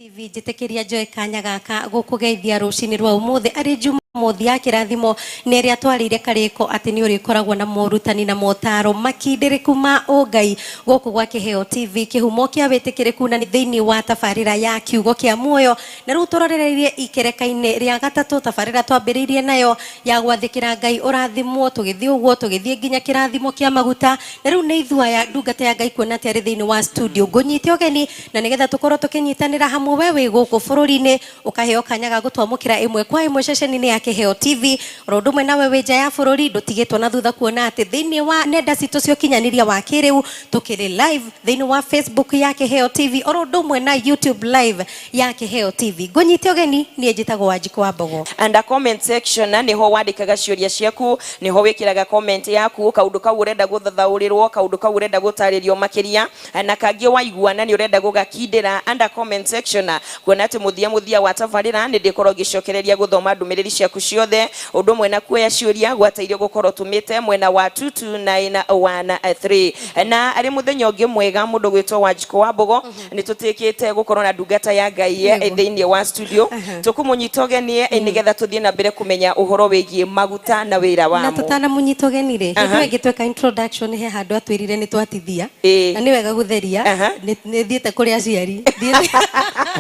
TV njitekeria Joy kanya gaka gukugeithia rucini rwa umuthi ari Jumamothi ya kirathimo neria twarire kariko ati ni urikoragwo na morutani na motaro makindiriku ma Ngai guku gwa Kiheo TV kihumo kia witikiriku na thiini wa tabarira ya kiugo kia muoyo na riu turorereirie ikereka-ini ria gatatu tabarira twambiriirie nayo ya gwathikira Ngai urathimwo tugithii uguo tugithii nginya kirathimo kia maguta na riu ni ithuaya ndungata ya Ngai kuona ati ari thiini wa studio ngunyite ugeni na nigetha tukorwo tukinyitanira hamwe wewe guku bururi-ini ukaheo kanya ga gutwamukira imwe kwa imwe ceceni-ini ya Kiheo TV rondu mwe na wewe nja ya bururi ndutigitwo na thutha kuona ati thiini wa nenda citu cio kinyaniria wa kiriu tukiri live thiini wa Facebook ya Kiheo TV rondu mwe na YouTube live ya Kiheo TV ngunyite ugeni nie njitagwo Wanjiku wa Mbogo and a comment section niho wandikaga ciuria ciaku niho wikiraga comment yaku kaundu kau urenda guthathaurirwo kaundu kau urenda gutaririo makiria na kangi waiguana ni urenda gugakindira and a comment section kuona ati muthia wa tabarira ni ndikorwo gicokereria guthoma ndumiriri ciaku ciothe undu mwena kuoya ciuria gwatairio gukorwo tumite mwena wa 22913 na ari muthenya ungi mwega mundu gwitwa Wanjiku wa Mbogo ni tutikite gukorwo na ndungata ya Ngai thiini wa studio tukumunyitogenie nigetha tuthie na mbere kumenya uhoro wigie maguta na wira wamo na tutana munyitogeni ri ndu ngitweka introduction he handu atwirire ni twatithia na ni wega gutheria ni thiete kuri aciari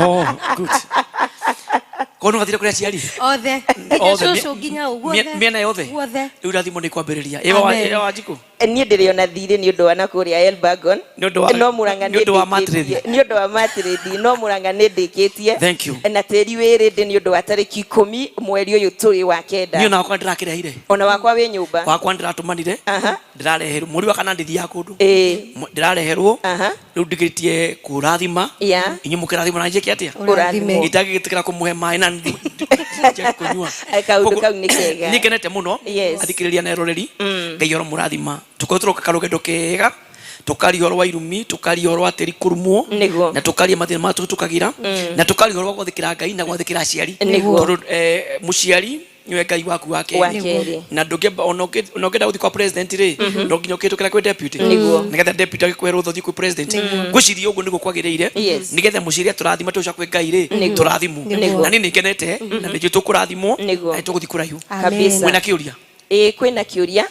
oh good kono gathire kuri aciari othe cucu nginya uguo miena yothe riu rathimo ni kwambiriria ewa Wanjiku nie ndiriona thiri ni undu wa na kuria Elbagon no muranga ni undu wa matrithi no muranga ni ndikitie na teri wiri ndi ni undu wa tariki 10 mweri uyu turi wa kenda ni ona wakwa ndirakirehire ona wakwa wi nyumba wakwa ndiratumanire ndirareherwo muri wakana ndithia kundu ndirareherwo riu ndigiritie kurathima inyu mukirathima na njike atia kurathima itagigitikira kumuhe mai na kunyua kaundu kau ni kega nikenete muno athikiriria na eroreri Ngai oro murathima tukotroka karugendo kega tukari oro wa irumi tukari oro ateri kurumwo na tukari mathina matu tukagira na tukari oro gwathikira Ngai na gwathikira aciari muciari niwe Ngai waku wake na ndungeba onogeda uthi kwa president ri ndonginya ukitukira kwi deputy nigetha deputy agikwera uthi ku president guciri ugu niguo kwagiriire nigetha muciria turathima tuca kwi Ngai ri turathimu na ni ngenete na ni tukurathimwo na tuguthi kuraihu mwina kiuria kwina kiuria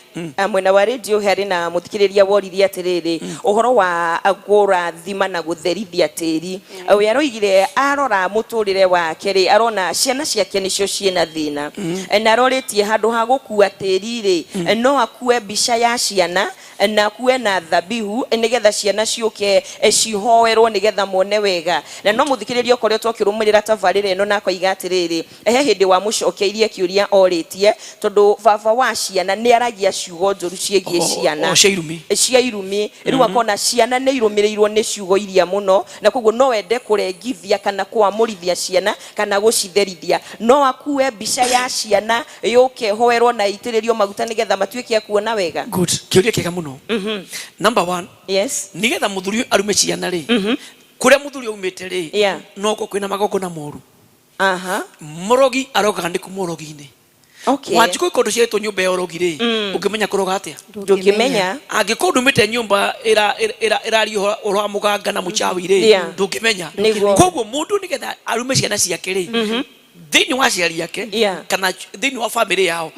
mwena wa radio hari na muthikiriria woriria atiriri uhoro wa agurathima na gutherithia tiri we aroigire arora muturire wake ri arona ciana ciake nicio ciena thina na aroritie handu ha gukua tiri ri no akue mbica ya ciana na kuwe na thabihu nigetha ciana ciuke cihoerwo nigetha mone wega na no muthikiriria ukoretwo kirumirira tabarira ino na koiga atiriri he hindi wa mucokeirie kiuria oritie tondu baba wa ciana ni aragia ciugo njoru ciegie ciana cia irumi riu akona ciana ni irumirirwo ni ciugo iria muno na koguo no wende kurengithia kana kwamurithia ciana kana gucitherithia no akuwe mbica ya ciana yuke hoerwo na itiririo maguta nigetha matuike akuona wega good kiuria kega muno number 1 nigetha muthuri arume ciana ri kuria muthuri umite ri no ko kwina magoko na moru morogi aroka ndi kumorogi-ini Wanjiku ikondo cia to nyumba ya orogi ri ukimenya kuroga atia ndukimenya angikondu mite nyumba irari oro amuganga na muchawi ri ndukimenya koguo mundu nigetha arume ciana ciake ri thiini wa ciari yake kana thiini wa family yao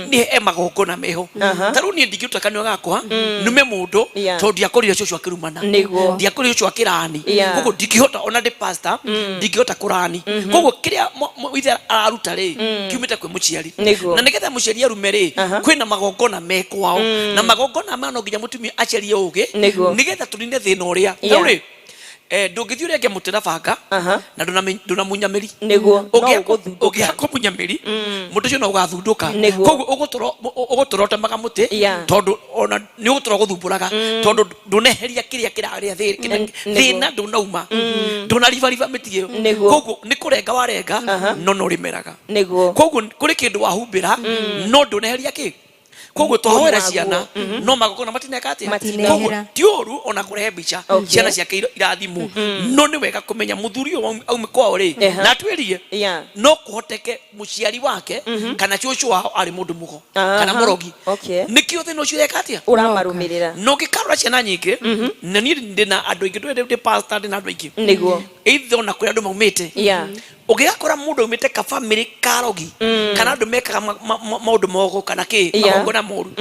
ni magoko na meho taru ni ndingiruta kanyo gakwa nume mundu tondu ndiakorire cucu akirumana ndiakorire cucu akirani koguo ndingihota ona ndi pastor ndingihota kurani koguo kiria ithe aruta ri kiumite kwi muciari na nigetha muciari arume ri kwina magoko na mekwao na magoko na mano nginya mutumia aciari ugi nigetha tunine thina uria tauri ndungithio rege mutira banga na ndunamunyamiri niguo ugiako munyamiri mundu cio no ugathunduka koguo ugutorotemaga muti tondu ona ni ugutoro guthumburaga tondu nduneheria kiria kiraria thina ndunauma ndunarivariva mitie koguo ni kurenga warenga no no rimeraga koguo kuri kindu wahumbira no nduneheria ki koguo twahoera ciana no magogona matineka atia koguo tioru ona kurehe bicha ciana ciake irathimu no ni wega kumenya muthuri aume kwao ri na atwirie no kuhoteke muciari wake kana cucu wao ari mundu mugo kana murogi nikio thina ucio reka atia uramarumirira no gikarora ciana nyingi na ni ndina andu ingi twende pastor ndina andu ingi niguo either ona kuri andu maumite ugikora mundu umite ka family karogi kana andu mekaga maundu mogo kana ki magongona moru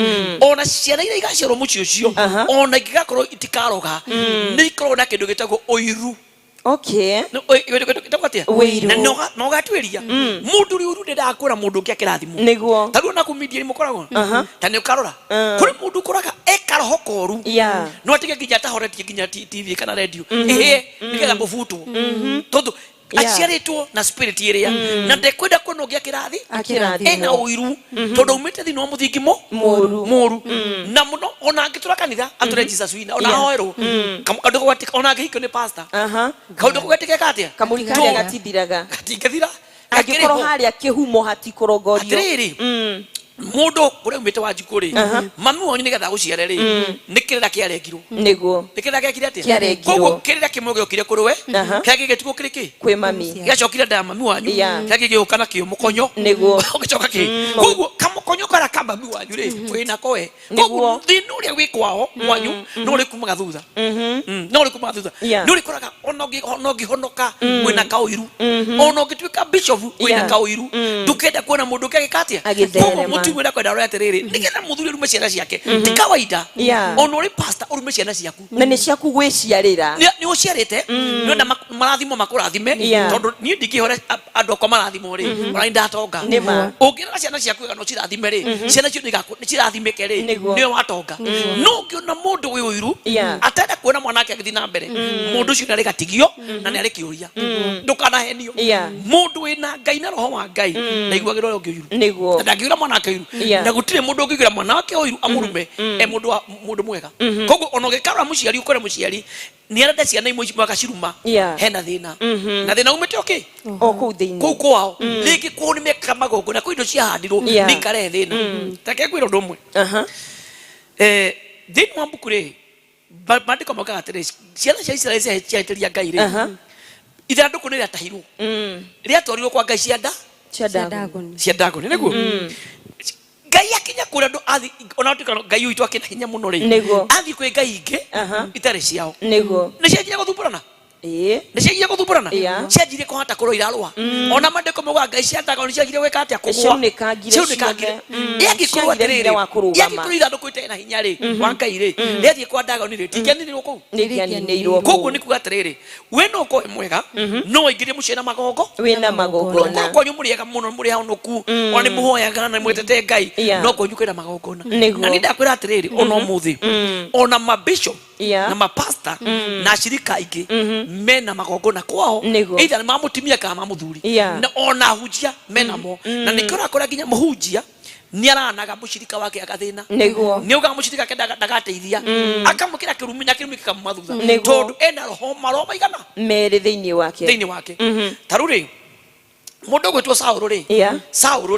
ona ciana ira igacirwo muci ucio ona igigakorwo itikaroga ni ikorwo na kindu gitagwo oiru no gatwiria mundu ri urude ndakura mundu ngi akirathimo niguo taru na kumidia ni mukoragwo tani ukarora kuri mundu kuraga ekaroho koru no atige nginya tahoretie nginya TV kana radio nigetha mubutu tondu aciaritwo na spirit iria na ndekwenda kuona ngi akirathi ena uiru tondu umite thini wa muthingi moru na muno ona angitura kanitha ature Jesus wina ona hoero kandu gwatika ona ngihikio ni pastor kandu gwatika atia kamurikaria gatithiraga gatingithira agikoro haria kihumo hatikurongorio atiriri mundu uri umite wa njukuri mami wanyu nigetha guciare ri nikirira kiarengirwo niguo nikirira kiakire atia koguo kirira kimwe giokire kuri we kiagi gituko kiriki kwi mami gacokire nda mami wanyu kiagi giukana kio mukonyo niguo gicoka ki koguo kamukonyo kara kamba mami wanyu ri wina kowe koguo thinu ria wi kwao wanyu no ri kumaga thutha no ri kumaga thutha no ri koraga onogi honoka wina kauiru onogituika bishop wina kauiru ndukenda kuona mundu kiagikatia mutumwira kwenda roya terere nigetha muthuri rume ciana ciake ti kawaida ono ri pastor urume ciana ciaku na ni ciaku gwiciarira ni uciarite ni onda marathimo makurathime tondu ni ndikihore andu akwa marathimo ri ona ndatonga ungirora ciana ciaku kana cirathime ri ciana cio ni cirathimike ri ni watonga no ngiona mundu wi uiru atenda kuona mwanake agithii na mbere mundu ucio nari gatigio na nari kiuria ndukanahenio mundu wina Ngai na roho wa Ngai na igwagirwo ro ngiuru niguo ndagiura mwanake uiru na gutire mundu ungigira mwanake uiru amurume mundu mwega koguo ono gikarwa muciari ukore muciari ni arenda ciana imwe mwaka ciruma hena thina na thina umite kuu thiini kuu kwao lingi kuu ni meka magongo na kwindo ciahandirwo nikare thina take kwira undu umwe thini wa mbuku ri mandiko maugaga atiri ciana cia Israeli ciaitiria Ngai ri ithanduku ni riatahirwo riatwarirwo kwa Ngai cia Dagoni niguo Ngai akinya kuria ndo athi ona utikana Ngai uitu akina hinya muno ri athi kwi Ngai ingi itari ciao niguo ni cianjire guthumburana ni cianjire guthumburana cianjire kuhata kurwo irarwa ona mandiko mauga Ngai cia Dagoni cianjire gwika atia kugwa ciunikangire yagikorwo atiriri yagikorwo ithanduku itena hinya ri wa Ngai ri riathie kwa Dagoni ri tikianirirwo kuu nikianinirwo koguo ni kuga atiriri we no ko mwega no ingirie mucena magongo wina magongona kwa nyumuriaga muno muri honoku oni muhoyaga na mwetete Ngai no ko nyukira magongona na ni ndakwira atiriri ono muthi ona mabishop na mapasta na shirika ingi mena magongona kwao either mamutimia kama mamuthuri na ona hujia mena mo na nikora kora ginya muhujia ni aranaga mushirika wake akathina niguo ni uga mushirika kenda ndagateithia akamukira kirumi na kirumi kikamumathutha tondu ena roho maro maigana mere thiini wake taruri mundu gwetwo Saulu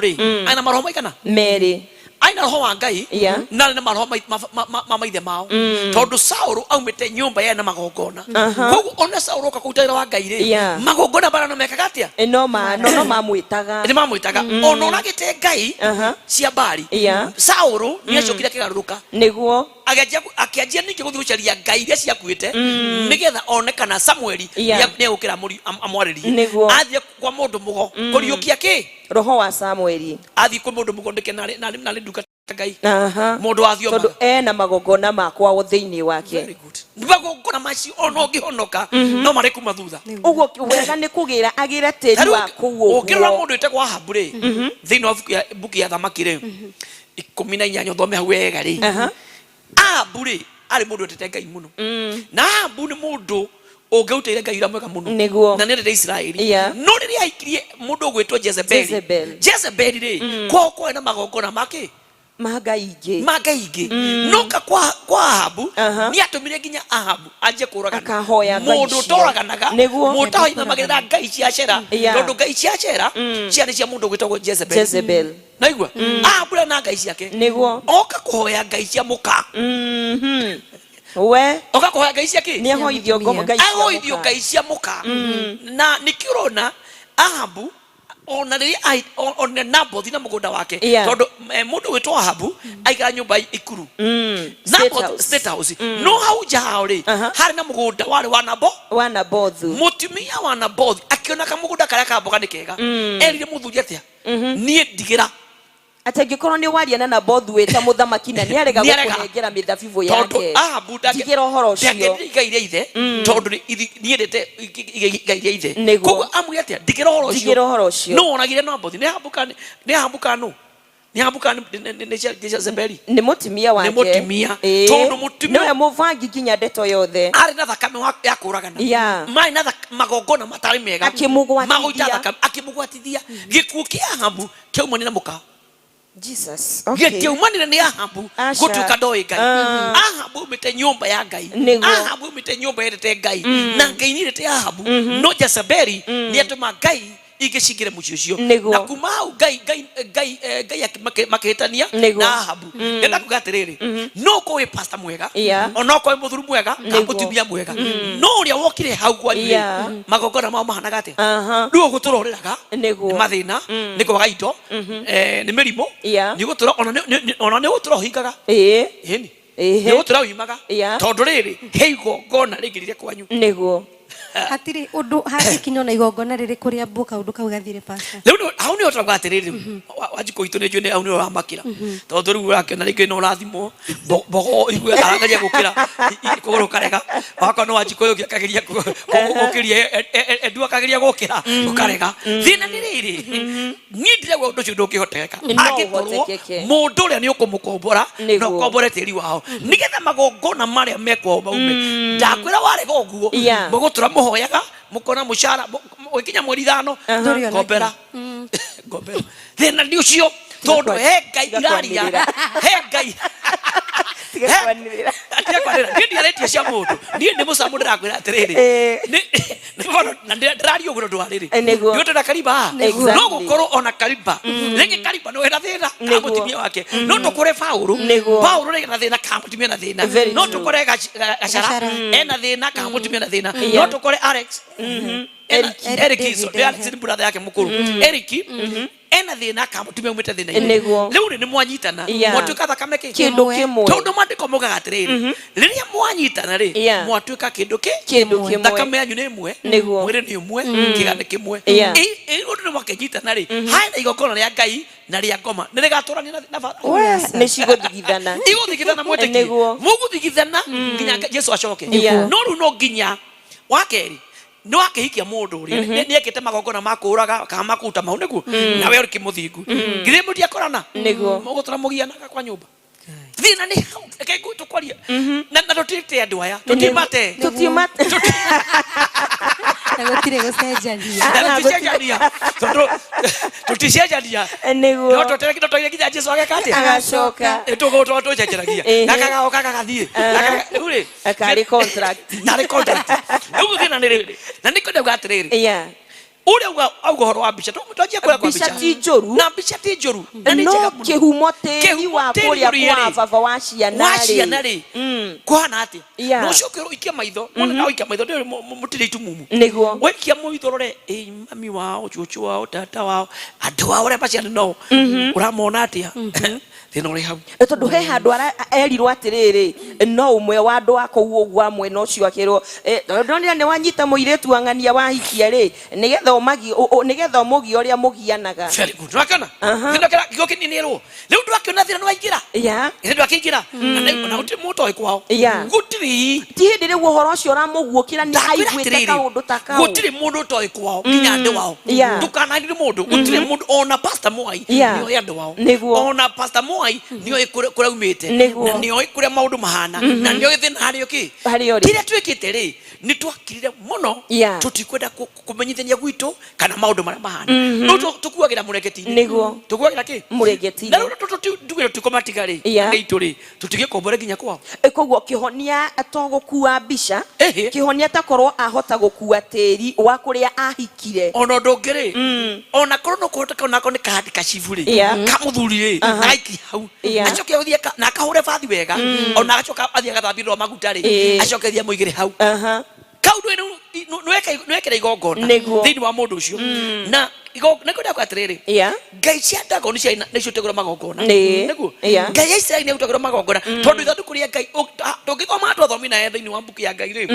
ri aina maroho maigana mere aina roho wa Ngai na na maroho maithe mao tondu Saulu aumite nyumba yana magongona koguo ona Saulu kakutaira wa Ngai ri magongona barano mekaga atia no mamwitaga ona onagite Ngai cia Bari Saulu ni acokire kigaruruka niguo akianjia ningi guthi gucaria Ngai iria ciakuite nigetha onekana Samueli ni gukira amwariri athie kwa mundu mugo kuriukia ki roho wa Samueli athie kwa mundu mugo ndike na nduka Ngai mundu athio tondu ena magongona makwa wo thiini wake very good magongona maci ono ngihonoka no mari kuma thutha uguo wega ni kugira agira teri wa kuwo ukirora mundu itegwa Ahabu ri thiini wa buku ya thamaki ri 18 thome hau wega ri Ahabu ri ari mundu utete Ngai muno na Ahabu ni mundu ungeuteire Ngai ira mwega muno na nende Israeli no riria aikirie mundu gwetwo Jezebel ri kwa na magongona make magaingi noka kwa Ahabu ni atumire nginya Ahabu anje kuragana akahoya mundu toraganaga muta hoina magira ngai cia cera tondu ngai cia cera ciani cia mundu gwitagwo Jezebel naigua Ahabu na ngai ciake niguo oka kuhoya ngai cia muka we oka kuhoya ngai ciake ni ahoithio ngai cia muka na nikirona Ahabu ona Naboth na mugunda wake tondu mundu witwa Ahabu aikara nyumba ikuru Naboth state house no hau jao ri hari na mugunda wari wa Naboth mutumia wa Naboth akiona kamugunda karia kamboga nikega erire muthuri atia nie ndigira atengikorwo ni waria na Naboth weta muthamaki na niarega gukunengera mithabibu yake ndigira uhoro ucio ndigaire ithe tondu niendete igaire ithe koguo amwire atia ndigira uhoro ucio no onagire Naboth ni hambuka no ni Jezebeli ni mutumia wake ni mutumia tondu mutumia no muvangi kinya ndeto yothe ari na thakame ya kuragana mai na magongona matari mega akimugwatithia gikuo kia Ahabu kiaumani na muka Jesus getiumanire ni Ahabu gutuka ndoi ngai Ahabu mete nyumba ya ngai Ahabu mete nyumba yerete ngai na ngai ni rete Ahabu no Jezebeli ni atuma ngai igicigire mucio na kuma hau ngai makehitania na Ahabu ndenda kugatiriri no ko we pastor mwega ona ko we muthuru mwega ka mutumia mwega no uria wokire hau gwari magongona mao mahanaga ate ndu guturoreraga mathina ni kwaga indo ni mirimo ni gutura ona ni gutura hingaga ni gutura uimaga tondu riri heigo ngona ringirire kwanyu niguo hatiri undu hakikinyo na igongona riri kuria mbuka undu kau gathire pastor leo hau ni otra gatiriri wajiko itu ne jone hau ni uramakira tondu riu akena ringi no rathimo bogo igwe arangaria gukira kuguru karega wako no wajiko yo kageria gukiria edu akageria gukira ukarega thina ni riri ni ndirego undu cio ndukihoteka agikorwo mundu uria ni ukumukombora no kombore tiri wao nigetha magongona maria mekwo baume ndakwira warega uguo mugutura muhoyaga mukona mushara wikinya mweri 5 kombera thina ndi ucio tondu he ngai iraria he ngai ndio aretia cia mundu ni musamu ndirakwira atiriri na ndirario guno ndwariri ndio tena kariba no gukorwo ona kariba rege kariba no era thina kamutimia wake no tukore Paulo rege na thina kamutimia na thina no tukore gachara ena thina kamutimia na thina no tukore Alex Eric Alex brother yake mukuru Eric ena thina kamutimia umete thina riu ni mwanyitana mwatuika thakame kindu kimwe tondu mandiko mugaga atiriri riria mwanyitana ri mwatuika kindu kimwe thakame yanyu ni imwe mwiri ni umwe kigane kimwe undu ni mwakenyitana ri haina igongona ria ngai na ria ngoma ni rigaturania na ni ciguthigithana mweteki muguthigithana nginya Yesu acoke no ru no nginya wakeri no akihikia mundu ri ni ekite magongona makuraga kana makuta mau niku nawe uri kimuthingu ngire mudia korana mugutura mugianaga kwa nyumba thina ni kai tukwaria na tutite andu aya tutimate na gutire gucenjania tuticenjania no tutere kindo toire kinya Jesu agekate agacoka tugo tucenjeragia nakaga kagathie uri akari contract ugu thina ni riri na niko ndauga atiriri uria auga horo wa bicha twanjia kwa bicha tijoru na bicha tijoru na ni njega muno kihumo teri wa kuria kwa baba wa ciana ri kwana ati no cukiro ikia maitho mona na ikia maitho ndio mutiritu mumu niguo wekia maitho rore mami wao chuchu wao tata wao andu wao re bacia no uramona atia thina uri hau tondu he handu erirwo atiriri no umwe wa andu akou ogwa amwe no cio akirwo ndonira ni wanyita muiretu angania wahikia ri nigetha mugi uria mugianaga very good rakana kina kira gioki ni ro riu ndwakiona thina nwaingira ndu akingira na uti muto ikwao gutiri ti hindi riu uhoro ucio uramuguukira ni aiguite kaundu takao gutiri mundu to ikwao nginya andu wao ndukana ndi mundu gutiri mundu ona pastor Mwai ni andu wao ona pastor Mwai ni kura umite na ni kura maundu mahana na ni thina hario ki kire twikite ri ni twakirire muno tutikwenda kumenyithania gwitu kana maundu maria mahana no tukuagira muregeti niguo tukuagira ki muregeti na tugire tukomatigari ngeituri tutige kombore ginya kwao koguo kihonia atogukua mbica kihonia takorwo ahota gukua tiri wa kuria ahikire ono ndongere ona korwo no kuhota kana ko ni kahandi kaciburi kamuthuri aiki hau acoke uthie na akahure bathi wega ona acoka athie gathambirwo maguta ri acoke thia muigire hau kaundu nwekera igongona thiini wa mundu ucio na nikuda kwa atiriri ngai cia ndago nicio tegura magongona niguo ngai ya Israeli ni utegura magongona tondu ithanduku ria ngai ndungithoma twathomi na thiini wa mbuku ya ngai ri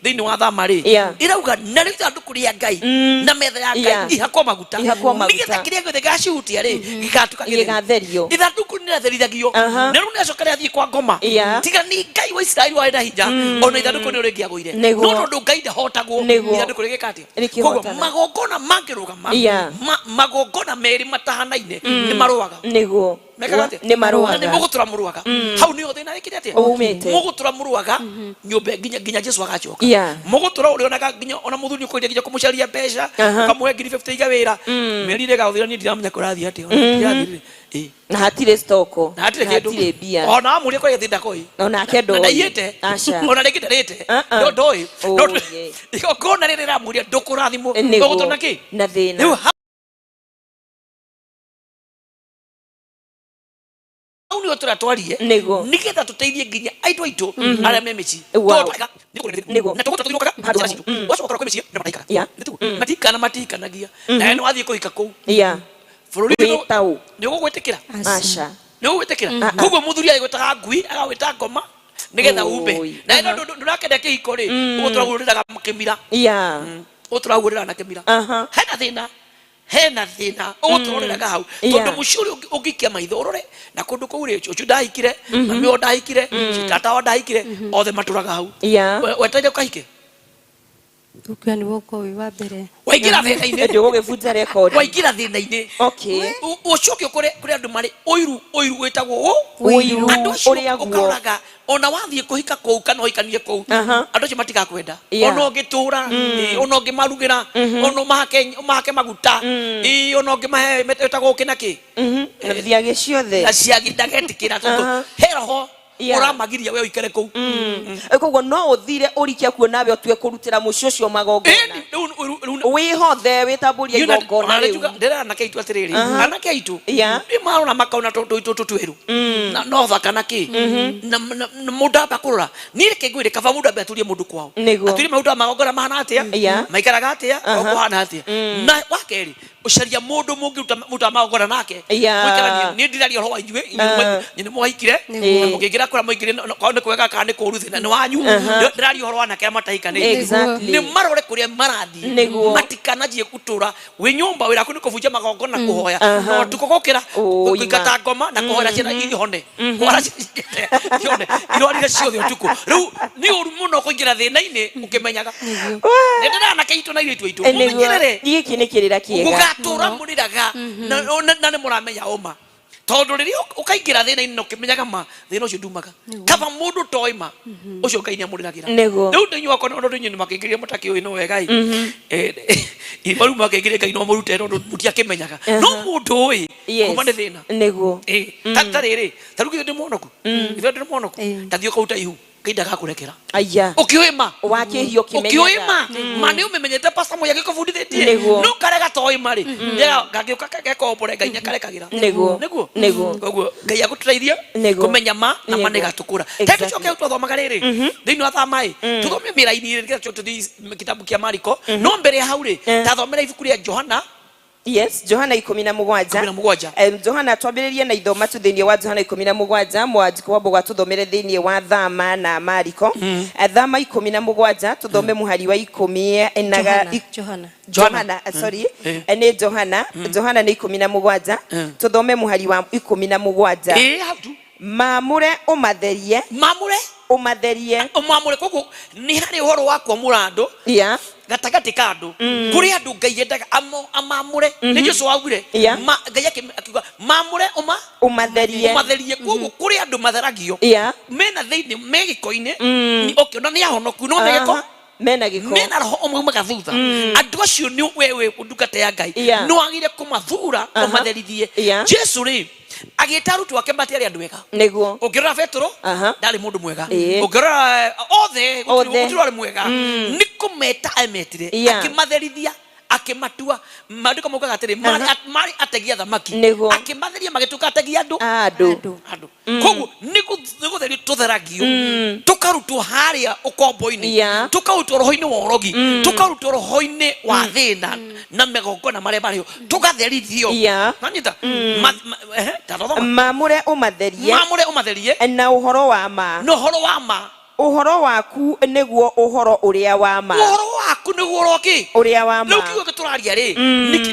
thiini wa thama ri irauga na ri ithanduku ria ngai na metha ya ngai ihakwo maguta nigetha kiria gothe gacihutia ri gigatuka gigatherio ithanduku ni ratherithagio na riu niacokare athie kwa ngoma tiga ni ngai wa Israeli wa enda hinya ona ithanduku ni uringia guire no tondu ngai ndahotagwo ithanduku rigikati koguo magongona mangirugama magongona meri matahanaine ni maruaga niguo ni maruaga ni mugutura muruaga hau ni othina ikire atia mugutura muruaga nyumbe ginya Jesu agacoka mugutura uri onaga ginya ona muthuri ukoire ginya kumucaria mbeca kamuhe 50 iga wira merire ga uthira ni ndiramenya kurathi atia ndirathire na hatire stoko na hatire bia ona amuri ko yethinda koi ona kendo na yete ona reke tarete ndoi iko kona rere ramuri ndukurathimo mugutura ki na thina au ni otura twarie nigetha tuteithie ginya aitu aitu aria memici nigo na tugoto tugoka wacho okora kwemici na matika matikanagia na eno athie kuhika ku bururi tau ni gugwitikira asha ni gugwitikira kugo muthuri agwetaga ngui agaweta ngoma nigetha umbe na eno ndurakenda kihiko ri uguturaguriraga makimira uturagurira na kimira hena thina uguturoreraga hau tondu mucuri ugikia maitho urore na kundu kou ri ucu ndahikire mami o ndahikire tata o ndahikire othe maturaga hau weteire kahike tukia ni woko wa mbere waingira thina-ini ndio gugibunja record waingira thina-ini ucoke kuri andu mari oiru wetagwo oiru uria guoraga ona wathie kuhika kou kana oikanie kou andu acio matigakwenda ona ungitura ona ungimarugira ona mahake maguta ona ungimahe metagwo kinaki thiage ciothe na ciagindagetikira tondu heroho uramagiria we uikare kou koguo no uthire urikia kuona we otue kurutira mucio ucio magongona wihothe witamburia igongona riu ndera na keitu atiriri ana keitu ni marona makauna tondu tutweru na no thaka na ki na muda bakurora ni reke ngwire kaba muda beturie mundu kwao aturie muda magongona mahana atia maikaraga atia okuhana atia na wakeri ucaria mundu mungi muda magongona nake wikarania ni ndiraria roho injue ni muhikire mukingira kura muigire ne kwega kana kuru thina ni wanyu ndiraria horo wana kaya matahikane ni marore kuria marathi matikanajie kutura we nyumba wira kuni kuvunja magongona kuhoya no tukogokera kuikata ngoma na kuhoya cina ihone wara ihone irori cio thio tuku riu ni uru muno kuingira thina-ini ukimenyaga ndira na keitu na iritu itu mumenyerere giki ni kirira kiega ugatura muriraga na ni muramenya uma tondu riri ukaingira thina-ini no kimenyaga ma thina ucio ndumaga kaba mundu toima ucio ngai ni amuriragira riu ndinyu akona undu ndinyu makingiria mutaki uyu no wegai ibaru makingiria ngai no murute tondu mutia kimenyaga no mundu uyu kuma ni thina niguo tatariri tarugi ndi monoku ithe ndi monoku tathio kauta ihu kaida gakurekera aya ukiwima wakihio kimenyaga ukiwima mani umemenyete pasta moya gikubundithitie no karega toima ri ndera gagiuka gekopore ngai nyakaregagira niguo koguo ngai aguturaithia kumenya ma na mane gatukura tetu coke utothomaga riri thiini wa thamai tuthome miraini ri tuthi kitabu kia Mariko no mbere hau ri tathomera ibuku ria Johana Johana 17 Johana twambiririe na ithoma tu thiini wa Johana 17 mwandiko wa bogwa tuthomere thiini wa Thama na Mariko Thama 17 tuthome muhari wa 10 Johana sorry ni Johana ni 17 tuthome muhari wa 17 mamure umatherie koguo ni hari uhoro wakwa murando gatagati kandu kuri andu ngai yendaga amamure ni Jesu waugire ngai akiuga mamure umatherie koguo kuri andu matheragio mena thiini megiko-ini ni okiona ni ahonoku no megiko mena roho omwe magathutha andu acio ni wewe ndungata ya ngai no agire kumathura umatherithie Jesu ri agitaru tu akembati ari andu ega niguo ukirora Petro ndari mundu mwega Ĩĩ. ukirora othe Othe. gutiro ari mwega nikumeta emetire Yeah. akimatherithia akimatua maandiko maugaga atiri mari ategia thamaki Nĩguo. akimatheria magituka ategia andu andu koguo nigutherio tutheragio tukarutwo haria ukombo-ini Yeah. tukarutwo roho-ini wa urogi tukarutwo roho-ini wa thina na megongona maria mario tugatherithio Yeah. nanyita mamure umatherie mamure umatherie na uhoro wa ma no horo wa ma uhoro waku niguo uhoro uria wa ma uhoro waku niguo roki uria wa ma no kiugo gituraria ri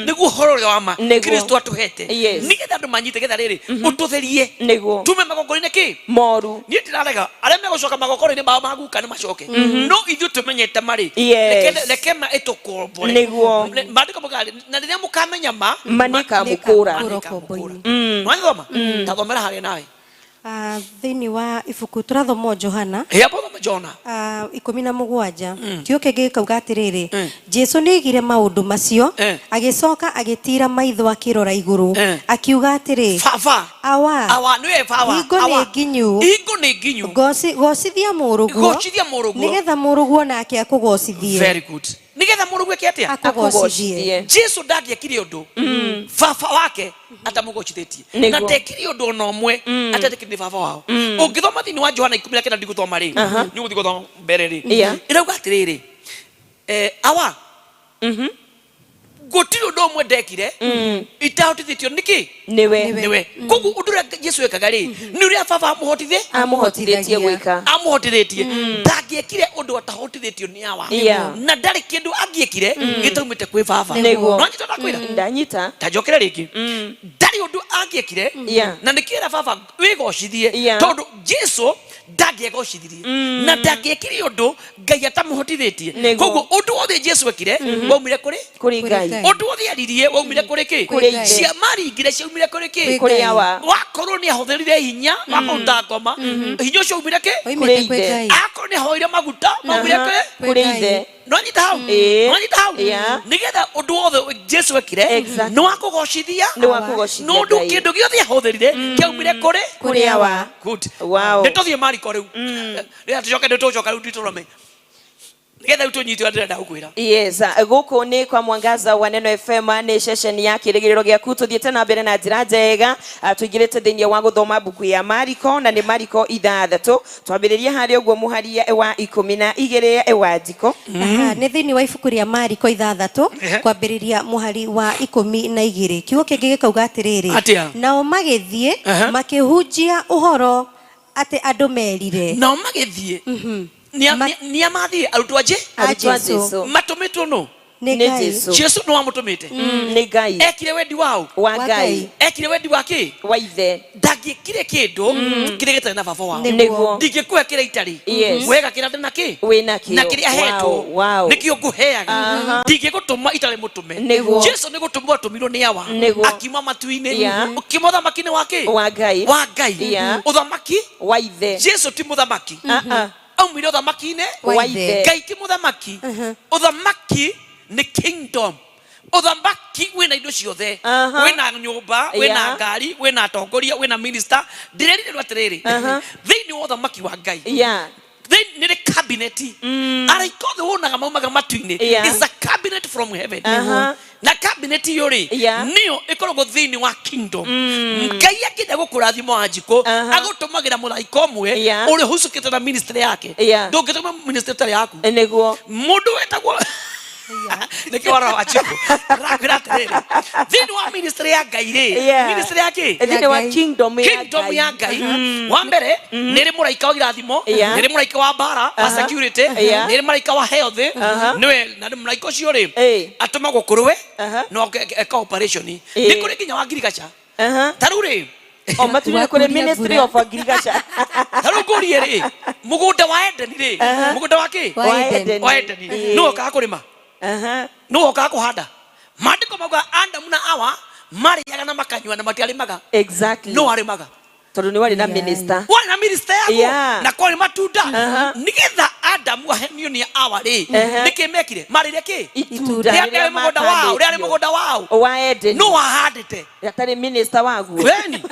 niguo horo uria wa ma Nĩguo. Kristo atuhete Yes. nigetha andu manyite getha riri ututherie niguo tume magongona-ini ki moru ni ndirarega aria megucoka magongona-ini mao maguka ni macoke no ithuĩ tumenyete mari Yes. reke ma itukombore Nĩguo. maandiko maugaga na riria mukamenya ma manikamukura nwanithoma tathomera haria nawe Thĩinĩ wa ibuku tũrathoma Johana hapo Jona 17 kĩo kĩngĩ kauga atĩrĩrĩ Jesu nĩaigire maũndũ macio agĩcoka agĩtira maitho akĩrora igũrũ akiuga atĩrĩ awa niwe baba hingo nĩ nginyu gocithia mũrũguo nĩgetha mũrũguo nake akũgocithie. Very good. Nigetha mũrũguo eke akũgocithie. Jesu ndangĩekire ũndũ baba wake atamũgocithĩtie na ndekire ũndũ ona ũmwe atetĩkire nĩ baba wao. Ũngĩthoma thĩinĩ wa Johana 19 ndigũthoma rĩ nĩ ũgũthiĩ gũthoma mbere rĩ ĩrauga atĩrĩrĩ awa gũtirĩ ũndũ ũmwe ndekire itahotithĩtio nĩkĩ nĩwe koguo ũndũ ũrĩa Jesu ekaga rĩ nĩ ũrĩa baba amuhotithĩtie gwĩka amuhotithĩtie ndangĩekire ũndũ atahotithĩtio nĩ awa na ndarĩ kĩndũ angĩekire gĩtaumĩte kwĩ baba no anyita ndakwĩra ndanyita ta njokere rĩngĩ ndarĩ ũndũ angĩekire na nĩkĩra baba wĩgocithie tondũ Jesu ndangĩegocithirie na ndangĩekire ũndũ Ngai atamũhotithĩtie koguo ũndũ wothe Jesu ekire waumire kũrĩ Ngai ũndũ wothe aririe waumire kũrĩ kĩ cia maringire ciaumire kũrĩ kĩ kũrĩ awa wakorwo nĩ ahũthĩrire hinya wa kũruta ngoma hinya ũcio umire kĩ akorwo nĩ ahoire maguta maumire kũrĩ ithe nwanyita hau nĩgetha ũndũ wothe Jesu ekire nĩ wa kũgocithia no ũndũ kĩndũ gĩothe ahũthĩrire kĩaumire kũrĩ awa nĩtũthiĩ mariko rĩu rĩrĩa tũcoka rĩu nditũrome nigetha rĩu tũnyitwo ndĩrenda gũkwĩra yes gũkũ nĩ kwa Mwangaza wa Neno FM nĩ ceceni ya kĩrĩgĩrĩro gĩaku tũthiĩte na mbere na njĩra njega tũingĩrĩte thĩinĩ wa gũthoma mbuku ya Mariko na nĩ Mariko 6 twambĩrĩria harĩa ũguo mũharia wa 12 wa Njiko nĩ thĩinĩ wa ibuku rĩa Mariko 6 kwambĩrĩria mũhari wa 12 kiugo kĩngĩ gĩkauga atĩrĩrĩ nao magĩthiĩ makĩhunjia ũhoro atĩ andũ merire nao magĩthiĩ nĩ amathire arutwo a Jesu matũmĩtwo no nĩ Jesu Jesu no amũtũmĩte nĩ Ngai ekire wendi wao wa Ngai ekire wendi wa kĩ wa ithe ndangĩkire kĩndũ kĩrĩa gĩtarĩ na baba wao nĩguo ndingĩkũhe kĩrĩa itarĩ wega kĩrĩa ndĩ nakĩ wĩna kĩo na kĩrĩa hetwo nĩkĩo ngũheaga ndingĩgũtũma itarĩ mũtũme Jesu nĩ gũtũmwo atũmirwo nĩ awa akiuma matu-inĩ ũkiuma ũthamaki-inĩ wa kĩ wa Ngai ũthamaki wa ithe Jesu ti mũthamaki aumire ũthamaki-inĩ wa ithe Ngai ti mũthamaki ũthamaki nĩ kingdom ũthamaki wĩna indo ciothe wĩna nyũmba wĩna ngari wĩna atongoria wĩna minister ndĩrerirwo atĩrĩrĩ thĩinĩ wa ũthamaki wa Ngai nĩ cabinet araika othe wonaga maumaga matu-inĩ is a cabinet from heaven na cabinet iyo ri niyo ikoragwo thĩinĩ wa kingdom Ngai akĩenda gũkũrathima wa Njiko agũtũmagĩra mũraika ũmwe ũrĩa ũhucũkĩte na ministry yake ndũngĩtũma ministry ĩtarĩ yaku nĩguo mũndũ wetagwo nĩkĩ wara wa Njiko rakwĩra atĩrĩrĩ thĩinĩ wa ministry ya Ngai rĩ ministry ya kĩ thĩinĩ wa kingdom ya Ngai wa mbere nĩrĩ mũraika wa irathimo nĩrĩ mũraika wa mbara wa security nĩrĩ mũraika wa health nĩwe na mũraika ũcio rĩ atũmagwo kũrũwe no eka operation nĩ kũrĩ nginya wa ngirigaca ta rĩu rĩ maturire kũrĩ ministry of agriculture ta rĩu ngũrie rĩ mũgũnda wa Edeni rĩ mũgũnda wa kĩ wa Edeni nĩwe ũkaga kũrĩma nĩwe ũkaga kũhanda maandĩko mauga Adamu na Hawa marĩaga na makanyua na matiarĩmaga no arĩmaga tondũ nĩ warĩ na minister yako na kwarĩ matunda nĩgetha Adamu ahenio ni awari nikimekire marire ki itunda rĩa mũgũnda wao rĩa mũgũnda wao wa Eden no wahandĩte yatari minister waguo weni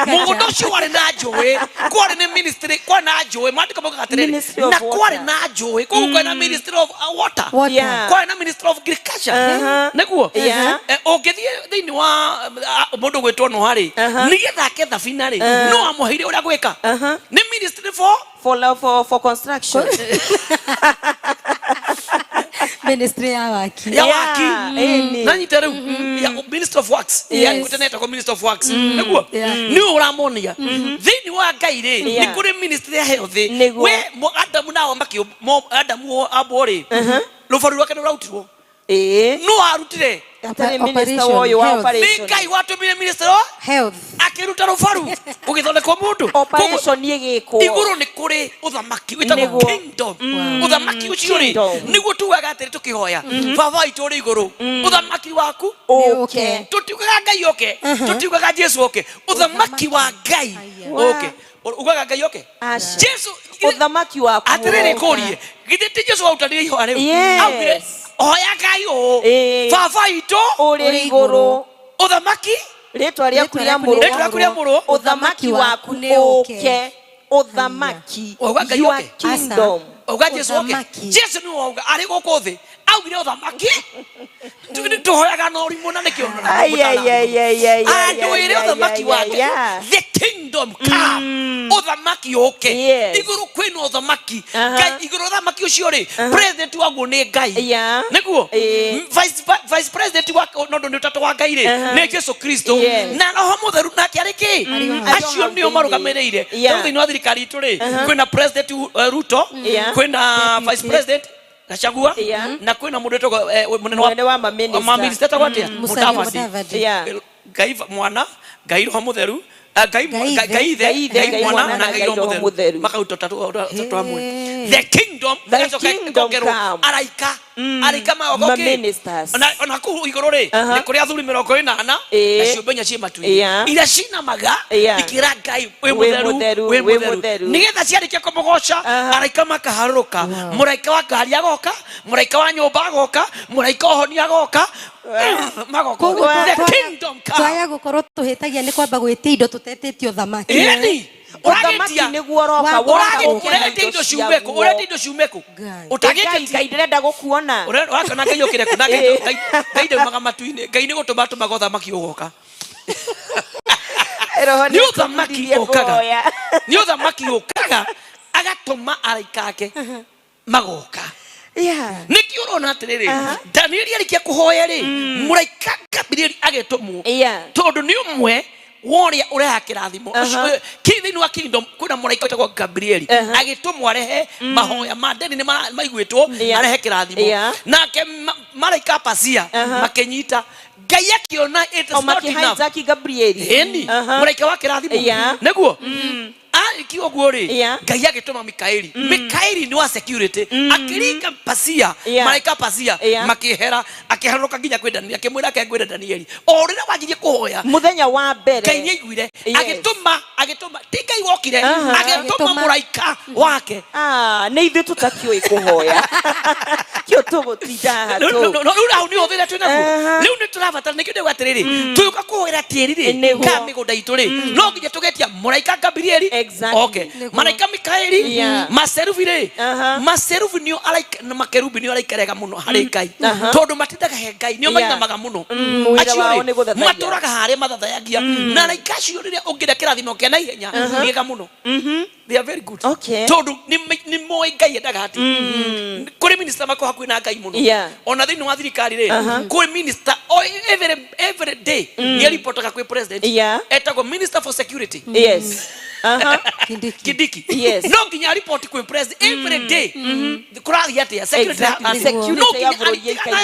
mũgũnda ũcio warĩ na njũĩ kwarĩ nĩ ministry kwa na njũĩ mandĩka moka atĩrĩrĩ na kwarĩ na njũĩ kwarĩ na ministry of water kwarĩ na ministry of agriculture nĩguo ũngĩthiĩ thĩinĩ wa mũndũ gwĩtwo no harĩ nĩgetha ake thabina rĩ no amũheire ũrĩa gwĩka nĩ ministry for construction ministry ya waki na nyiteru minister of works ya kuteneta kwa minister of works nĩguo nĩ ũramonia thĩinĩ wa Ngai rĩ nĩ kũrĩ ministry ya health we Adamu nao makio Adamu abore rũbaru rwake nĩ rũrutirwo no arutire yatari minister woyo wa operation Ngai watumire minister of health akiruta rũbaru ũgĩthondekwo mũndũ operation yĩgĩkwo igũrũ nĩ kũrĩ ũthamaki wĩtagwo kingdom ũthamaki ũcio rĩ nĩguo tugaga atĩrĩ tũkĩhoya baba witũ ũrĩ igũrũ ũthamaki waku ũke tũtiugaga Ngai oke tũtiugaga Jesu oke ũthamaki wa Ngai oke ugaga Ngai oke Jesu ũthamaki waku atĩrĩrĩ kũrie githĩ ti Jesu autanire ihoya rĩu augire oya Ngai baba witũ ũrĩ igũrũ ũthamaki rĩtwa rĩaku rĩa mũrũ ũthamaki waku nĩ ũke ũthamaki your kingdom uga Jesu oke Jesu nĩ wauga arĩ gũkũ thĩ augire ũthamaki tũhoyaga na ũrimũ na nĩkĩo andũ ĩrĩ ũthamaki wake the kingdom come ũthamaki ũke igũrũ kwĩna ũthamaki Ngai igũrũ ũthamaki ũcio rĩ president waguo nĩ Ngai nĩguo vice president wake nondũ nĩ ũtatũ wa Ngai rĩ nĩ Jesu Kristo na Roho Mũtheru nake arĩ kĩ acio nĩo marũgamĩrĩire thĩinĩ wa thirikari itũ rĩ kwĩna president Ruto kwĩna vice president Gachagua na kwĩna mũndũ wetagwo mũnene wa maminister etagwo atĩa Mudavadi Ngai mwana Ngai Roho Mũtheru Ngai ithe mwana na Ngai Roho Mũtheru makauta tatu amwe the kingdom gacokerwo araika magoke ona kũu igũrũ rĩ nĩ kũrĩ athuri 40 na ciũmbe cia matu-inĩ iria cinamaga ikĩra Ngai wĩ mũtheru nĩgetha ciarĩkia kũmũgoca araika makaharũrũka mũraika wa ngari agoka mũraika wa nyũmba agoka mũraika wa ũhoni agoka magoka the kingdom come twaya gũkorwo tũhĩtagia nĩ kwamba gwĩtia indo tũtetĩtio thamaki ũthamaki nĩguo roka ũrete indo ciumeko Ngai ndĩrenda gũkuona ũrakana Ngai ũkĩre kũ na Ngai ndaumaga matu-inĩ Ngai nĩ gũtũma ũthamaki ũgoka nĩ ũthamaki ũkaga agatũma araika ake magoka nĩkĩo ũrona atĩrĩrĩ Danieli arĩkia kũhoya rĩ mũraika Gabrieli agetũmwo tondũ nĩ ũmwe woria ureha kirathimo thĩinĩ wa kingdom kwĩna mũraika wetagwo Gabrieli agĩtũmwo arehe mahoya ma ndeni nĩ maiguĩtwo arehe kĩrathimo nake maraika Pasia makĩnyita Ngai akĩona it is not enough Gabrieli mũraika wa kĩrathimo nĩguo ikiwa guori Ngai agĩtũma Mikaeli nĩ wa security akĩringa Pasia malaika Pasia makĩhera akĩharũka nginya kwĩ Danieli akĩmwĩra akĩngwĩra Danieli o rĩrĩa wanjirie kũhoya mũthenya wa mbere Ngai nĩaiguire agĩtũma ti Ngai wokire agĩtũma mũraika wake nĩ ithuĩ tũtakĩũĩ kũhoya kĩo tũgũtinda haha rĩu nĩ ũthĩre twĩ naguo rĩu nĩ tũrabatara nĩkĩo ndĩuga atĩrĩrĩ tũgĩũka kũhoera tĩri rĩ ka mĩgũnda itũ rĩ no nginya tũgetia mũraika Gabrieli okay malaika Mikaeli maserufi maserufi nĩo na makerubi nĩo araikarega mũno harĩ Ngai tondũ matindaga he Ngai nĩo mainamaga mũno acio matũraga harĩa mathathayagia na araika acio rĩrĩa ũngĩenda kĩrathimo kĩa naihenya nĩega mũno they are very good tondũ nĩ moĩ Ngai endaga atĩ kũrĩ minister makwo hakuhĩ na Ngai mũno ona thĩinĩ wa thirikari rĩ kũrĩ minister every day nĩ reportaga kwĩ president etagwo minister for security Kindiki no nginya report kwĩ president every day kũragia atĩa security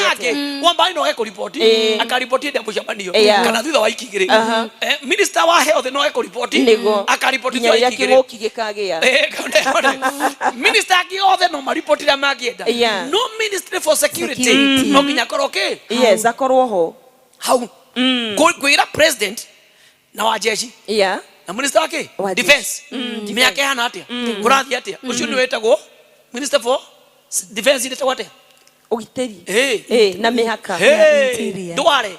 yake wamba no eko report akaripoti ndio mũcemanio kana thutha wa ikigĩrĩ minister wa health no eko report akaripoti thutha wa ikigĩrĩ minister akiothe no maripoti ra magienda no ministry for security no nginya koroke akorwo ho hau kwĩra president na wa jeshi na minister wake defense miaka hana atia kurathi atia ucio ni wetagwo Minister for Defense ile wate ugiteri na mihaka Duare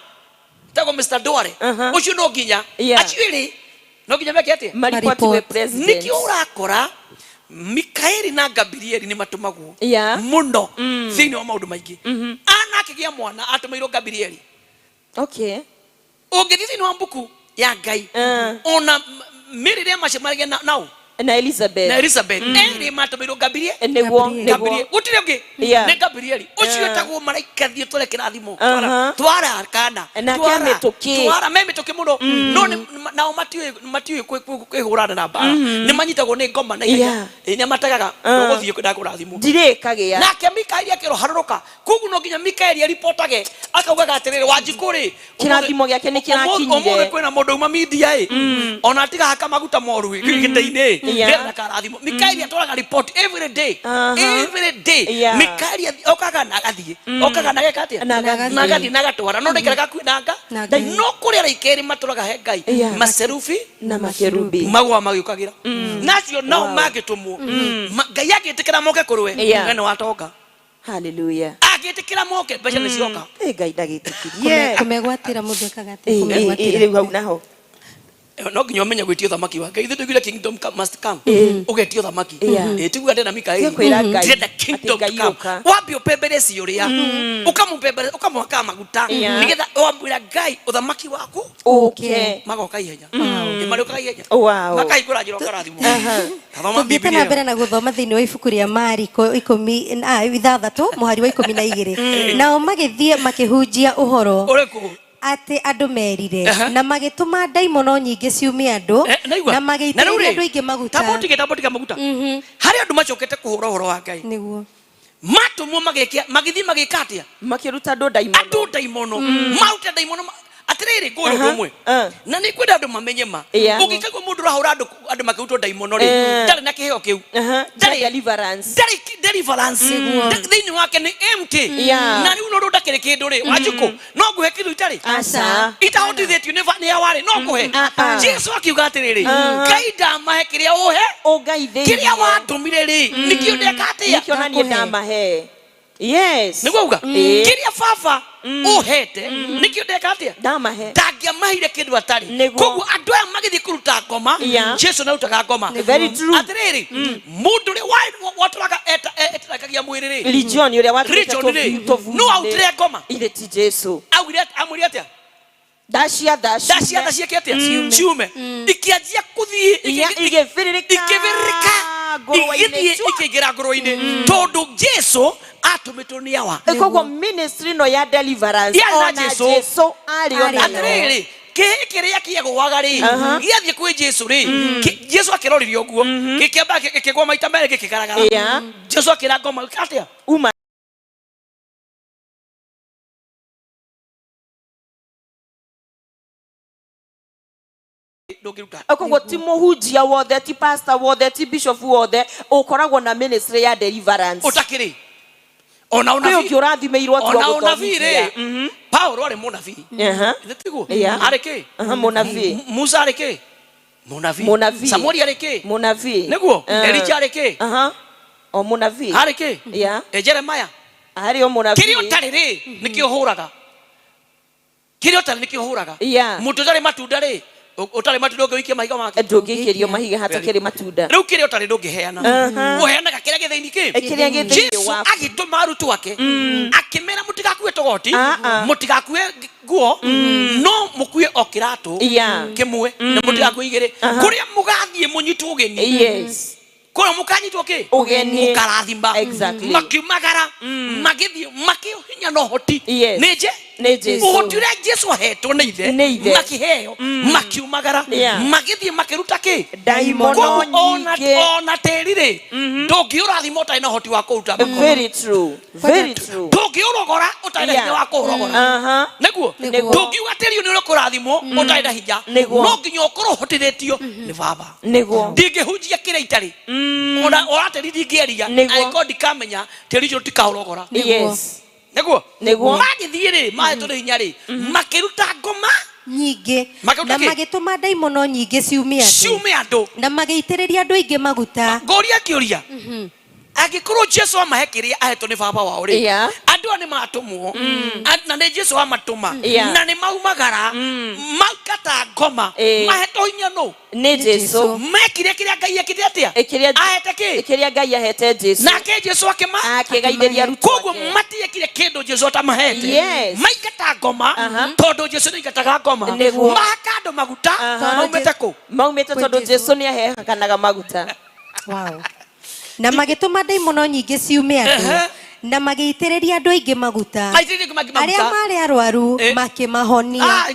tago Mr. Duare ucio no ginya actually no ginya meke ate maripoti we president niki urakora Mikaeli na Gabrieli ni matumagwo muno thini wa maundu maingi ana akigia mwana atumairo Gabrieli ugithithini wa mbuku ya Ngai ona mirire macemarige nao na Elizabeth eri matumairo Gabrieli Gabrieli gutire ungi ne Gabrieli ucio tagwo malaika thie tole kirathimo twara kana twara memituki muno no nao matiwe kwihurana na bara ni manyitagwo ni ngoma na ihenya ni matagaga guthie kwenda kurathimo ndirekagia nake Mikaeli akiro haruruka kugu no nginya Mikaeli aripotage akauga atiriri Wanjikuri kirathimo giake ni kirakinyire omuge kwina mundu uma media ona atiga haka maguta moru giteini ndera karathimo Mikaeli atwaraga report every day Mikaeli okaga na gathie okaga na geka atia na gathie na gatwara no ndekeraga kwinanga no kuri araikeri maturaga he Ngai maserufi na makerubi magwa magiukagira nacio no magitumwo Ngai agitikira moke kurwe ngene watoka hallelujah agitikira moke mbeca ni cioka Ngai ndagitikirie kumegwatira mundu akagate kumegwatira riu hau naho no nginya umenya gwitio thamaki wa Ngai thugire kingdom must come ugetio thamaki tiguo ndena Mikaeli ndenda kingdom come wapi upembere ciuria ukamupembere ukamwaka maguta nigetha wambira Ngai uthamaki waku magoka ihenya maroka ihenya makaigura njiro karathimo thoma Biblia mbere na guthoma thini wa ibuku ria Mariko 10:6 muhari wa 12 nao magithie makihunjia uhoro uriku ati andu merire na magituma daimono nyingi ciumia andu na magiteria andu ingi maguta tabotika maguta hari andu macokete kuhura uhoro wa Ngai niguo matumwo magithi magikatia makiruta andu daimono maute daimono atiriri ngoro rumwe na ni kwenda andu mamenye ma ugikagwo mundu rahura andu makirutwo daimono ri ndari na kiheo kiu ndari deliverance thini wake ni empty na riu no ndakire kindu ri Wanjiku no nguhe kindu itari itahotithitio ni awari no nguhe Jesu akiuga atiriri Ngai ndamahe kiria uhe kiria watumire ri nikio ndekatia nikio nani ndamahe niguga kiria baba uhete nikio ndekatia ndamahe tangia mahire kindu atari koguo andu aya magithi kuruta ngoma Jesu na rutaga ngoma atiriri mundu ri waturaga etakagia mwiri ri religion uri no autire ngoma ile ti Jesu amwiri atia dacia kiatia ciume ikianjia kuthii ikiviririka ikiingira ngoro-ini tondu Jesu atumitwo ni awa koguo ministry no ya deliverance ona Jesu ari ona atiriri kiria kiegwaga ri giathie kwi Jesu ri Jesu akiroririo guo gikiamba gikigwa maita mere gikigaragara Jesu akira ngoma atia uma koguo ti muhunjia wothe ti pastor wothe ti bishop wothe ukoragwo na ministry ya deliverance utakiri ona unabii urathimeirwo tuoguthomithia Paulo ari munabii ndetiguo areke munabii Musa areke munabii Samuel areke munabii niguo Elijah areke o munabii areke Jeremiah ari o munabii kirio tariri nikio huraga mutu tari matunda ri utari matunda ungiwikia mahiga make ndungikirio mahiga hatakiri matunda riu kiria utari ndungiheana uheanaga kiria githaini ki Jesu agituma arutu wake akimera mutigakue togoti mutigakue nguo no mukue o kiratu kimwe na mutigakue igiri kuria mugathie munyitu ugeni kora mukanyitwo ki ugeni mukarathimba makiumagara magithie makihinya no hoti ne Jesu uhotire Jesu ahetwo ni ithe makiheo makiumagara magithie makiruta ki daimono nyingi ona terire ndungiurathima utai na hoti wa kuruta very true ndungiurogora utai na hinya wa kurogora niguo ndungiuga tiri ni ukurathimo utai na hinya no nginya ukorwo hotithitio ni baba niguo ndingihunjia kiria itari ona tiri ndingieria aiko ndikamenya tiri jo tikaurogora niguo magithie ri mahetwo ni hinya ri makiruta ngoma nyingi na magituma daimono nyingi ciumia andu na magitiriria andu ingi maguta ngoria kiuria Agikoro Jesu amahekiria aheto ni baba wao ri. Andu ani matumwo. Na ni Jesu amatuma. Na ni maumagara. Makata ngoma. Maheto hinya no. Ni Jesu. Mekire kiria Ngai akite atia. Ahete ki. Kiria Ngai ahete Jesu. Na ke Jesu akema. Akigaithiria ruto. Koguo matiyekire kindu Jesu atamahete. Maikata ngoma. Tondu Jesu ni ikataga ngoma. Makando maguta. Maumete ku. Maumete tondu Jesu ni ahehakanaga maguta. Wow. Na magituma ndaimono nyingi ciume andu na magitiriria andu aingi maguta aria mari arwaru makimahonia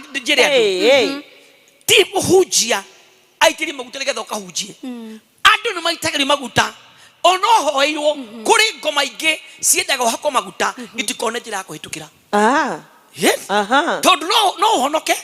ti muhunjia aitiri maguta nigetha ukahunjie andu ni maitagiri maguta ono hoirwo kuri ngoma ingi ciendaga hako maguta itikone njira ya kuhitukira yes tondu no honoke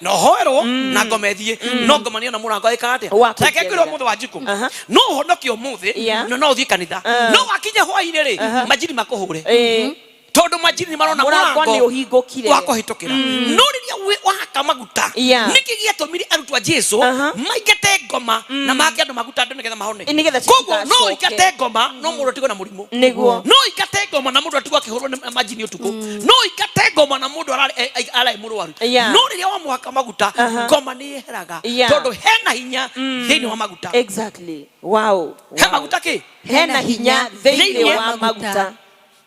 no hoerwo na ngoma ethie no ngoma ni ona murango aikate take kwirwo muthe wa Njiku no honoke umuthi no thie kanitha no wakinya hwaine ri majini makuhure tondu majini marona murango ni uhingukire wa kuhitukira no riria waka maguta niki giatumire arutwa Jesu maigete ngoma na make andu maguta andu nigetha mahone koguo no ikate ngoma no mundu atigo na murimu niguo no ikate ngoma na mundu atigo akihurwo ni majini utuku no ikate ngoma na mundu ara murwaru no riria wa mwaka maguta ngoma ni eheraga tondu hena hinya thiini wa maguta exactly wow he maguta ki hena hinya thiini wa maguta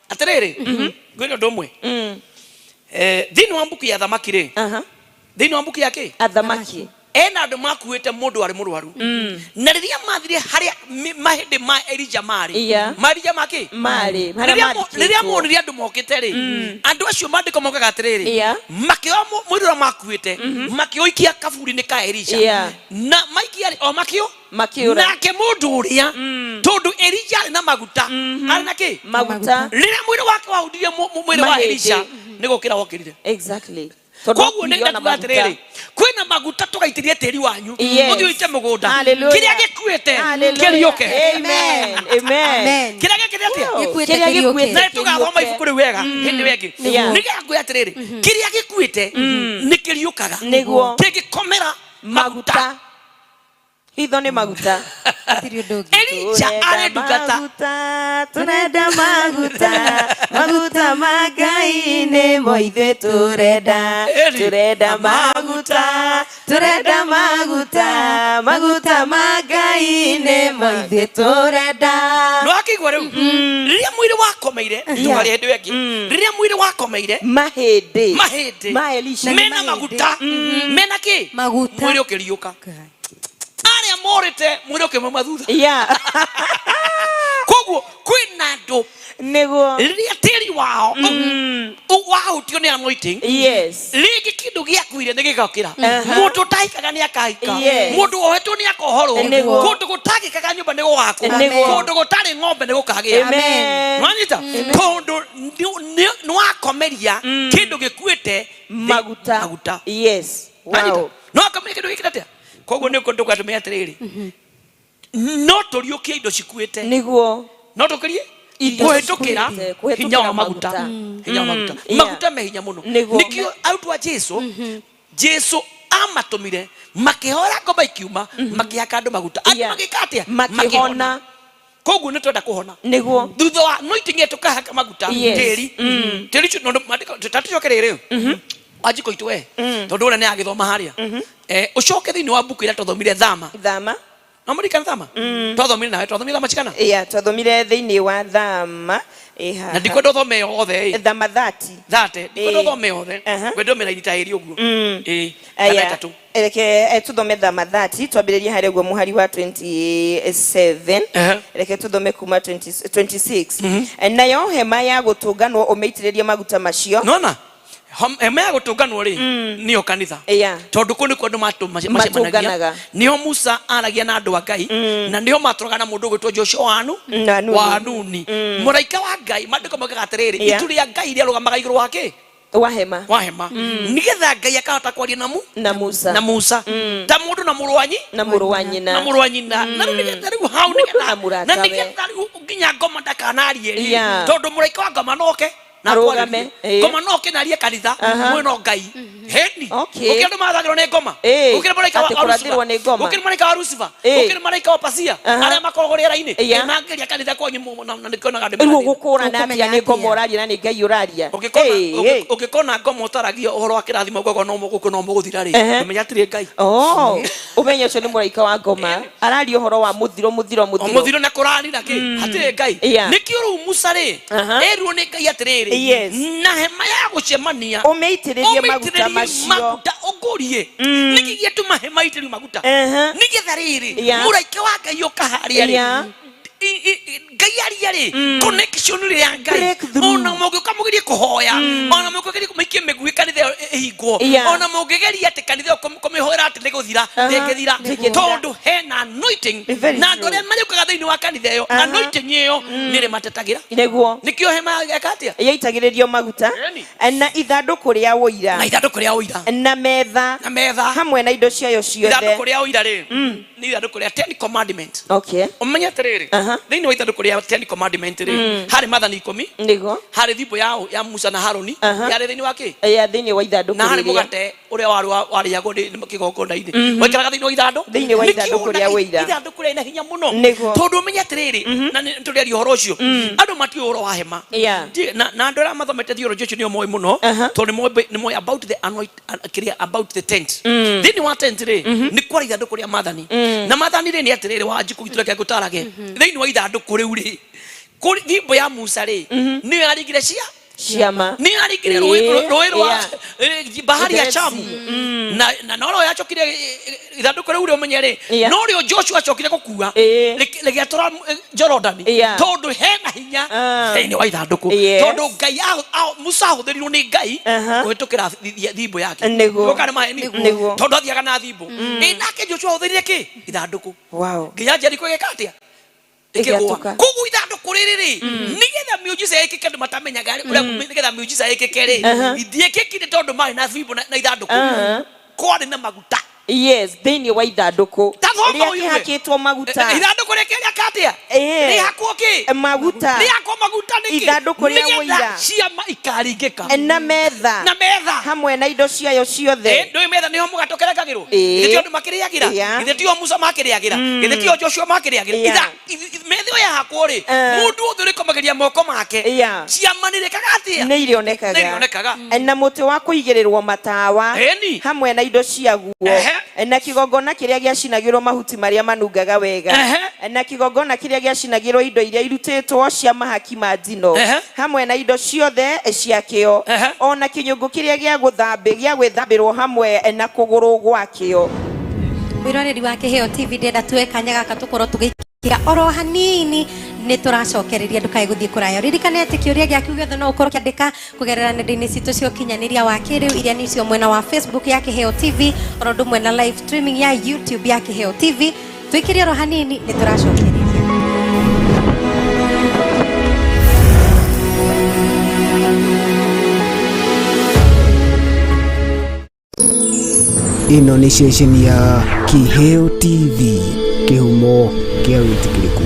atiriri ngwino ndomwe thiini wa mbuku ya thamaki ri thiini wa mbuku ya ki athamaki ena andu makuite mundu ari murwaru na riria mathire haria mahindi ma Elija mari marija maki mari riria monire andu mokite ri andu acio mandiko mokaga atiriri makio mwirira makuite makioikia kaburi-ini ka Elija na maikia o makio nake mundu uria tondu Elija ari na maguta ari na ki maguta riria mwiri wake wahundirie mwiri wa Elija ni gukira wokirire exactly koguo ni ndakuga atiriri kwina maguta tugaitirie tiri wanyu muthio ite mugunda kiria gikuite kiriuke amen amen kiria gikuite kiria gikuite na tugathoma ibuku riu wega hindi wengi nigakuga atiriri kiria gikuite ni kiriukaga niguo kigikomera maguta hitho ni maguta Elija aredugata turenda maguta magaine moithe turenda maguta magaine moithe turenda no akigwa riu riria mwiri wakomeire tukari hindi wengi riria mwiri wakomeire mahindi ma Elisha mena maguta mena ki mwiri ukiriuka aria morite mwiri ukimama thutha koguo kwina andu niguo riria tiri wao wahutio ni anointing rigi kindu giakuire ni gigokira mundu taikaga ni akahika mundu ohetwo ni akohorwo kundu gutagikaga nyumba ni gugakwo kundu gutari ng'ombe ni gukagia mwanyita tondu ni wakomeria kindu gikuite maguta wow no akomeria kindu gikiratia koguo ni kundu gatumia atiriri no turiukie indo cikuite niguo no tukirie kuhitukira hinya wa maguta maguta mehinya muno nikio autwa Jesu amatumire makihora ngoma ikiuma makihaka andu maguta magikatia makihona koguo ni twenda kuhona niguo thutha wa anointing etukahaka maguta tiri no taticokerere Wanjiku itu tondu ura ni agithoma haria ucoke thiini wa mbuku ira tuthomire thama no murikana thama twathomire nawe twathomire thama chikana twathomire thiini wa thama na ndikwenda uthome yothe thama 30 ndikwenda uthome yothe kwenda mera inita iri uguo reke tuthome thama 30 twambiririe haria guo muhari wa 27 reke tuthome kuma 26 nayo hema ya gutunganwo umeitiririe maguta macio nona hema ya gutunganwo ri niyo kanitha tondu kuni kundu macemanagia niho Musa aragia na andu a Ngai na niho matoroga na mundu gwitwo Joshua wa Nuni muraika wa Ngai mandiko mokaga atiriri itu ria Ngai ria rugamaga iguru wake wa hema nigetha Ngai akahota kwaria na Musa ta mundu na muru wa nyina na nigetha riu hau nigetha na nigetha nginya ngoma ndakanarie tondu muraika wa ngoma noke na rugame ngoma no kenarie kanitha mweno ngai heni ukira mathagiro ne ngoma ukira malaika wa Lucifer ukira malaika wa Lucifer ukira malaika wa Pasia aria makoragwo riera-ini na ngeria kanitha kwanyu na nikona gande gukura na menya ni ngoma uraria na ni ngai uraria ukikona ngoma utaragia uhoro wa kirathimo gogo no muguku no muguthira ri umenya tiri ngai umenya ucio ni malaika wa ngoma araria uhoro wa muthiro na Korani na ki hatiri ngai nikio ru Musa ri erwo ni ngai atiriri na hema ya gucemania umeitiririe maguta macio ugurie nikigia tu mahema itiri maguta nigetha riri muraika wa ngai ukaharia ri gayari connection ri ya ngai ona moguka mugirie kuhoya ona mogugerie kumikie megui kanitha ehingwo ona mogugerie ati kanitha kumihoera ati niguthira ndengethira tondu hena anointing na ndore marikuga thiini wa kanitha yo anointing iyo nire matetagira neguo nikio hema gakatia yaitagiririo maguta na ithanduku ria uira na metha hamwe na indo ciayo ciothe ithanduku ria uira ri ni ithanduku ria 10 commandments umenya tiriri thiini wa ithanduku ria 10 commandment ri hari mathani 10 ndigo hari thibo ya Musa na Haroni yari thiini wa ki thiini wa ithanduku na hari mugate uria wari yago ni kigongo-ini wekiraga thiini wa ithanduku ria uira ithanduku ria ina hinya muno tondu umenya tiriri na turiari uhoro ucio andu mati uhoro wa hema na andu aria mathomete theology ucio ni moi muno tondu ni moi about the about the tent thiini wa tent ri ni kwari ithanduku ria mathani na mathani ri ni atiriri wanji kugitura kia gutarage thiini wa ithanduku riu ri kuri thibo ya Musa ri ni arigire ciama ni arigire roi rwa bahari ya Shamu na noro yachokire ithanduku riu ri umenye ri no rio Joshua achokire gukua legiatora Jordan tondu hena hinya thiini wa ithanduku tondu ngai Musa huthirirwo ni ngai kuhitukira thibo yake ukana maheni tondu athiaga na thibo nake Joshua huthirire ki ithanduku ngai Jeriko gekatia kugu ithanduku riri nigetha miujiza ikike ndu matamenyaga uria nigetha miujiza ikike ri ithiikikire tondu mari na thibo na ithanduku kwari na maguta thiini wa ithanduku ria hakitwo maguta ithanduku ria kiria katia ri hakwo ki maguta ri hakwo maguta niki ithanduku ria uira ciama ikaringika na metha hamwe na indo ciayo ciothe ndu metha niho mugatokerekagirwo githio ndu makiriagira githio Musa makiriagira githio Joshua makiriagira metha ya hakwo ri mundu uthuri komageria moko make ciama nirekaga atia ni irionekaga na muti wa kuigirirwo matawa hamwe na indo ciaguo na kigongona kiria giacinagirwo mahuti maria manungaga wega na kigongona kiria giacinagirwo indo iria irutitwo cia mahaki ma njino hamwe na indo ciothe ciakio ona kinyungu kiria gia gwithambirwo hamwe na kuguru gwakio wiroreri wa Kiheo TV ndenda tuwe kanya gaka tukorwo tugikia oro hanini ni turacokereria ndukae guthii kuraya ririkane ati kiuria giaku giothe no ukorwo kiandika kugerera nenda-ini citu cia ukinyaniria wa kiriu iria nicio mwena wa Facebook ya Kiheo TV oro ndumwe na live streaming ya YouTube ya Kiheo TV twikirie oro hanini ni turacokereria ino ni ceceni ya Kiheo TV kihumo kia witikiriku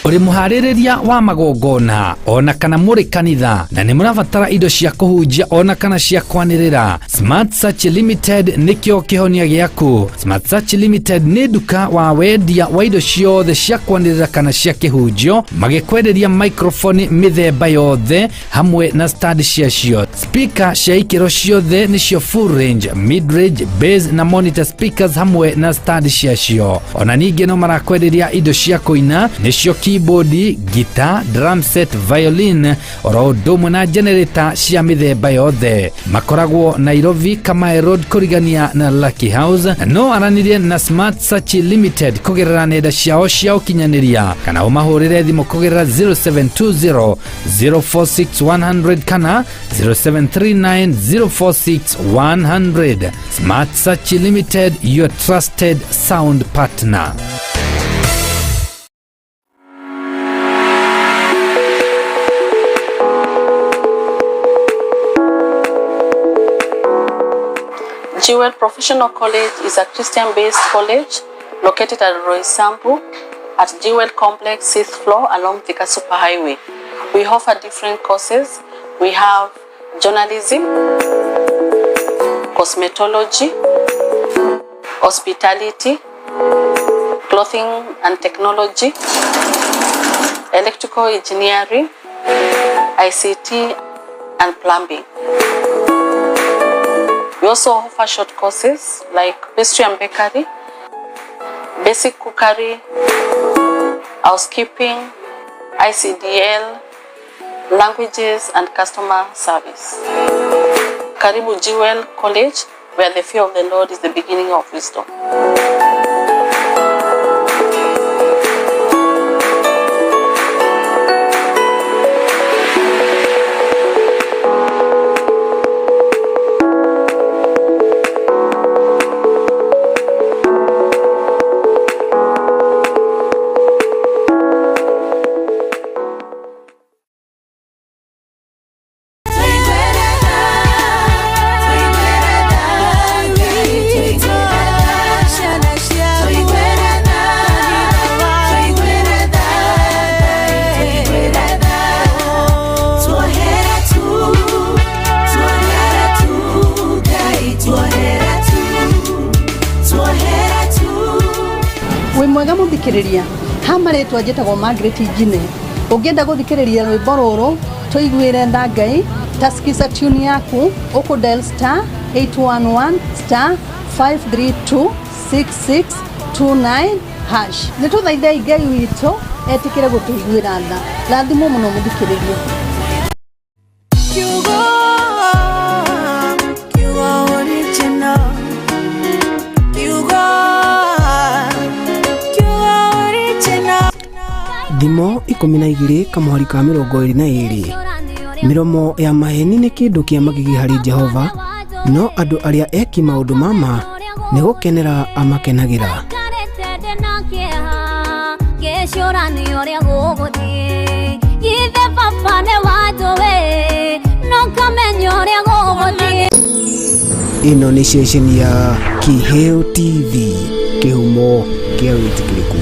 uri muhaririria wa magongona ona kana muri kanitha na ni murabatara indo cia kuhunjia ona kana cia kwanirira Smart Search Limited nikio kihonia giaku. Smart Search Limited ni duka wa wendia wa indo ciothe cia kwanirira kana cia kihunjio magikwenderia microphone mithemba yothe hamwe na stand ciacio speaker cia ikiro ciothe nicio full range mid range bass na monitor speakers hamwe na stand ciacio ona ningi no marakwenderia indo cia kuina nicio keyboard, guitar, drum set, violin, oro ndumu na generator cia mithemba yothe. Makoragwo Nairobi Kamae Road kurigania na Lucky House. No aranirie na Smart Search Limited kugerera nenda ciao cia ukinyaniria kana umahurire thimu kugerera 0720 046 100 kana 0739 046 100. Smart Search Limited, your trusted sound partner. Jewel Professional College is a Christian-based college located at Roysambu, at Jewel Complex, 6th floor along Thika Superhighway. We offer different courses. We have journalism, cosmetology, hospitality, clothing and technology, electrical engineering, ICT, and plumbing. We also offer short courses like pastry and bakery, basic cookery, housekeeping, ICDL, languages, and customer service. Karibu Jewel College, where the fear of the Lord is the beginning of wisdom. Mwega muthikiriria hamaretwa njitagwo Margaret Njine ungenda guthikiriria rwimbo ruru tuiguire tha Ngai taskiza tune yaku uku dial *811 *532 6629 hash nituthaithia Ngai witu etikire gutuiguira tha lathimo muno muthikiriria Thimo 12 kamuhari ka 22 miromo ya maheni ni kindu kia magigi hari Jehova no andu aria eki maundu mama ni gukenera amakenagira ino ni ceceni ya Kiheo TV kihumo kia witikiriku.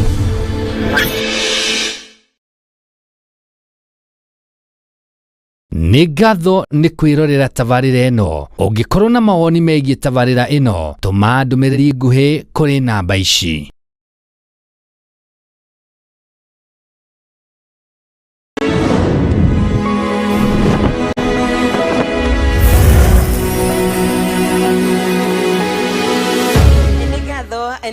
Nĩ ngatho nĩ kwĩrorera tabarĩra ĩno. Ũngĩkorwo na mawoni megiĩ tabarĩra ĩno, tũma ndũmĩrĩri nguhĩ kũrĩ namba ici.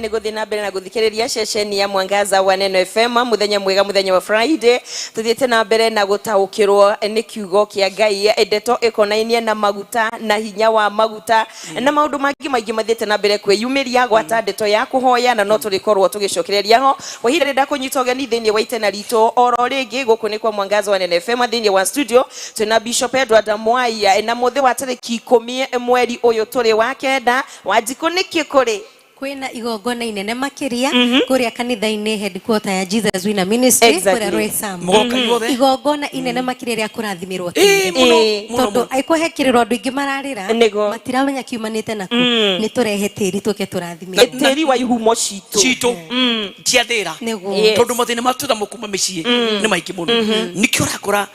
Ni guthina mbere na guthikiriria ceceni ya Mwangaza wa Neno FM muthenya mwega muthenya wa Friday tuthiete na mbere na gutaukirwo ni kiugo kia Ngai ndeto ikonainie na maguta na hinya wa maguta na maundu mangi mathiete na mbere kwiyumiria gwata ndeto ya kuhoya na no turikorwo tugicokereria ho kwa hire nda kunyita ugeni thiini wa itena rito oro ringi guku ni kwa Mwangaza wa Neno FM thiini wa studio tuna Bishop Edward Mwai na muthi wa tariki 10 mweri uyu turi wa kenda wajiko niki kuri kwina igongona inene makiria kuria kanitha-ini headquarter ya Jesus Winner Ministry kuria Roysambu igongona inene makiria ria kurathimirwo tondu aikuhekirirwo andu ingi mararira matiramenya kiumanite naku ni turehe tiri tuke turathimira tiri wa ihumo citu ciathira tondu mathina matutha mukuma micii ni maingi muno nikio rakora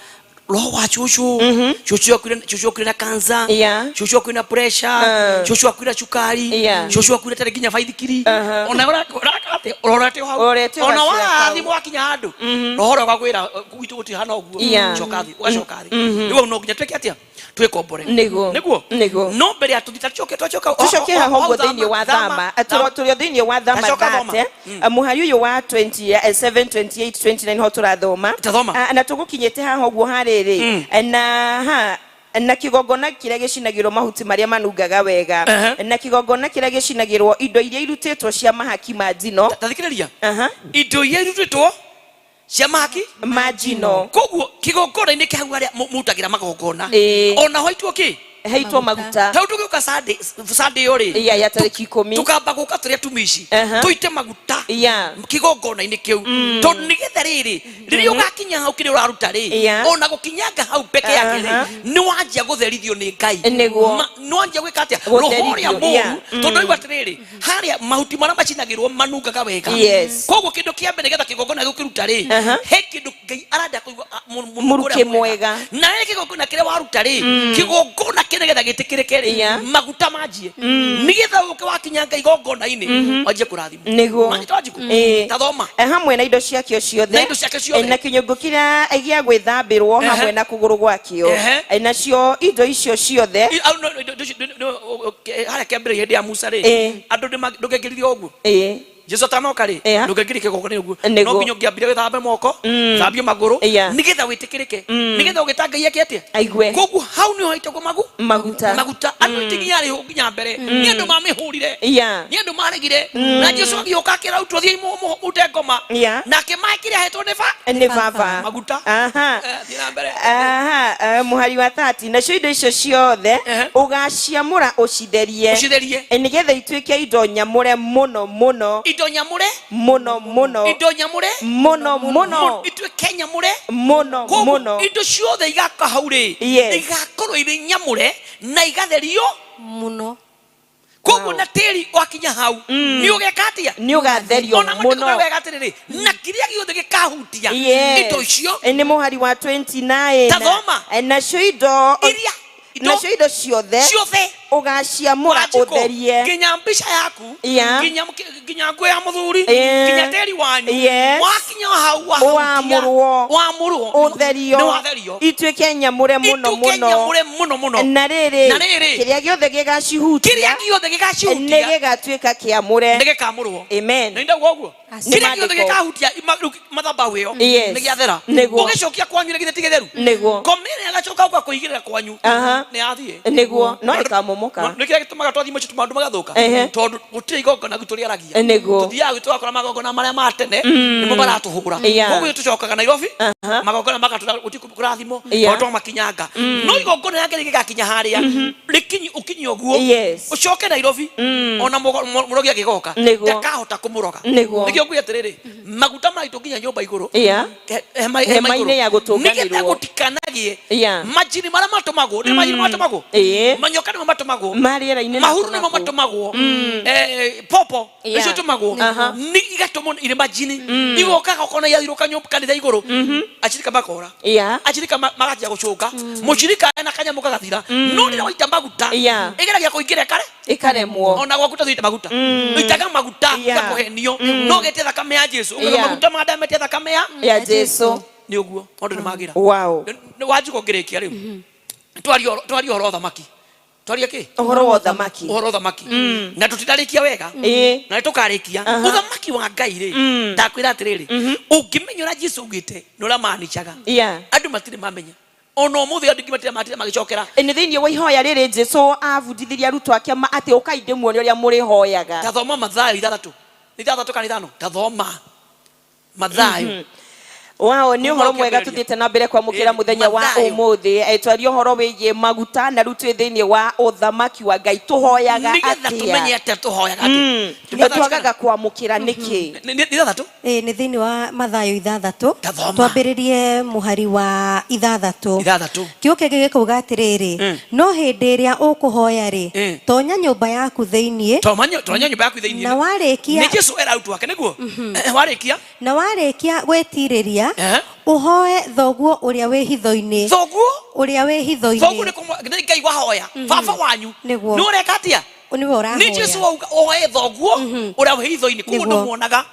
roho wa chuchu akwira na kansa chuchu akwira pressure chuchu akwira chukari chuchu akwira tare ginya faithikiri ona orate ona wathi mwakinya handu roho rwakwira gwitu guti hana uguo chokathi ugachokathi niwe no ginya tweke atia twekombore niguo no mbere atutita tucoke haho thiini wa thama turio thiini wa thama thate muhari uyu wa 27 28 29 ho turathoma na tugukinyete haho uguo hari na kigongona kiria gicinagirwo mahuti maria manungaga wega na kigongona kiria gicinagirwo indo iria irutitwo cia mahaki ma njino tathikiriria indo iria irutitwo cia mahaki ma njino koguo kigongona-ini kia haria mutagira magongona ona ho itwo ki heitwo maguta tau tugiuka Sunday ori ya tariki 10 tukamba guka turia tumici tuite maguta kigongona-ini kiu tondu nigetha riri ugakinya hau kiri uraruta ri ona gukinyanga hau peke yake ri ni wanjia gutherithio ni Ngai ni wanjia gwika atia rohoria moru tondu igwa tiriri haria mahuti mara macinagirwo manungaga wega koguo kindu kia mbere nigetha kigongona gukiruta ri he kindu Ngai arada kuigwa muruke mwega na kigongona kire waruta ri kigongona nigetha gitikirike ri maguta manjie nigetha uke wakinya Ngai igongona-ini wanjie kurathimwo niguo tathoma hamwe na indo ciakio ciothe na kinyungu kiria gia gwithambirwo hamwe na kuguru gwakio nacio indo icio ciothe haria kiambire hindi ya Musa ri andu ndugengeririe uguo Jesu tanoka ri ndugengeri kigongona uguo no nginya ngiambire withambe moko thambie maguru nigetha witikirike nigetha ugitangaia atia aigue koguo hau ni hoitagwo maguta andu tiginya ri nginya mbere ni andu mamihurire ni andu maregire na Jesu agioka akira ututhie mutengoma nake maikire hetwo ni baba maguta thina mbere muhari wa 30 nacio indo icio ciothe ugaciamura ucitherie nigetha ituike indo nyamure muno indo nyamure muno ituike nyamure muno indo ciothe igakahauri igakorwo iri nyamure na igatherio muno koguo na tiri wakinya hau ni ugeka atia ni ugatherio muno wegatiriri na kiria giothe gikahutia indo icio ni muhari wa 29 tathoma nacio indo iria nacio indo ciothe ugaciamura utherie nginya mbica yaku nginya nguo ya muthuri nginya teri wanyu wakinya hau wamurwo utherio ituike nyamure muno na riri kiria giothe gigacihutia nigigatuika kiamure nigikamurwo amen nda guo kiria giothe gikahutia mathambahu iyo nigiathera ugicokia kwanyu nigithetigetheru komere agacoka uka kuigirira kwanyu ni athie niguo no ikamomoka nikiria gitumaga twathime citu maundu magathuka tondu gutiri igongona guturiaragia tuthiaga gitwakora magongona maria matene nimo baratuhura koguo tucokaga Nairobi magongona makaturathimo tondu makinyanga no igongona yake rigigakinya haria rikinyi ukinyo guo ucoke Nairobi ona murogia gigoka ndakahota kumuroga nikio ngui atiriri maguta maitu nginya nyumba iguru hema-ini ya gutunganirwo nigetha gutikanagie majini maria matumagwo ni majini matumagwo manyoka nimo matumagwo mariera-ini mahuru nimo matumagwo popo icio tumagwo ni igatomo ire majini igokaga ukona yathiruka nyumba kanitha iguru acirika makora acirika magajia gucuka mucirika ena kanyamu kagathira no ni waita maguta igeragia kuingira kare ikaremwo ona gwakuta thuite maguta itaga maguta ya kuhenio no gete thakame ya Jesu uga maguta madamete thakame ya Jesu ni uguo ondu ni magira ni wanjuko ngirikia riu twari horo thamaki twaria ki horo wa thamaki na tutidarikia wega na tukarikia uthamaki wa Ngai ri takwira atiriri ungimenyora Jesu ugite nura manichaga andu matire mamenya ono muthe andu kimatire matire magicokera ni thiini wa ihoya riri Jesu avundithiria arutu ake ati ukainde muone uria muri hoyaga tathoma Mathayo 6 ni 3 kana 5 tathoma Mathayo ni horo mwega tuthiite na mbere kwa mukira muthenya wa umuthi twario horo wigie maguta na rutu thiini wa uthamaki wa Ngai tuhoyaga atia tumenye ati tuhoyaga atia twagaga kwa mukira niki ni 3 ni thiini wa Mathayo 6 twambiririe muhari wa 6 kiuke gigikuga atiriri no hindi iria ukuhoya ri tonya nyumba yaku thiini tonya nyumba yaku thiini na warikia ni Jesu era utu wake niguo warikia gwetiriria uhoe thoguo uria wi hitho-ini thoguo ni Ngai wahoya baba wanyu ni ureka atia ni Jesu uhoe thoguo uria wi hitho-ini kuo ndumuonaga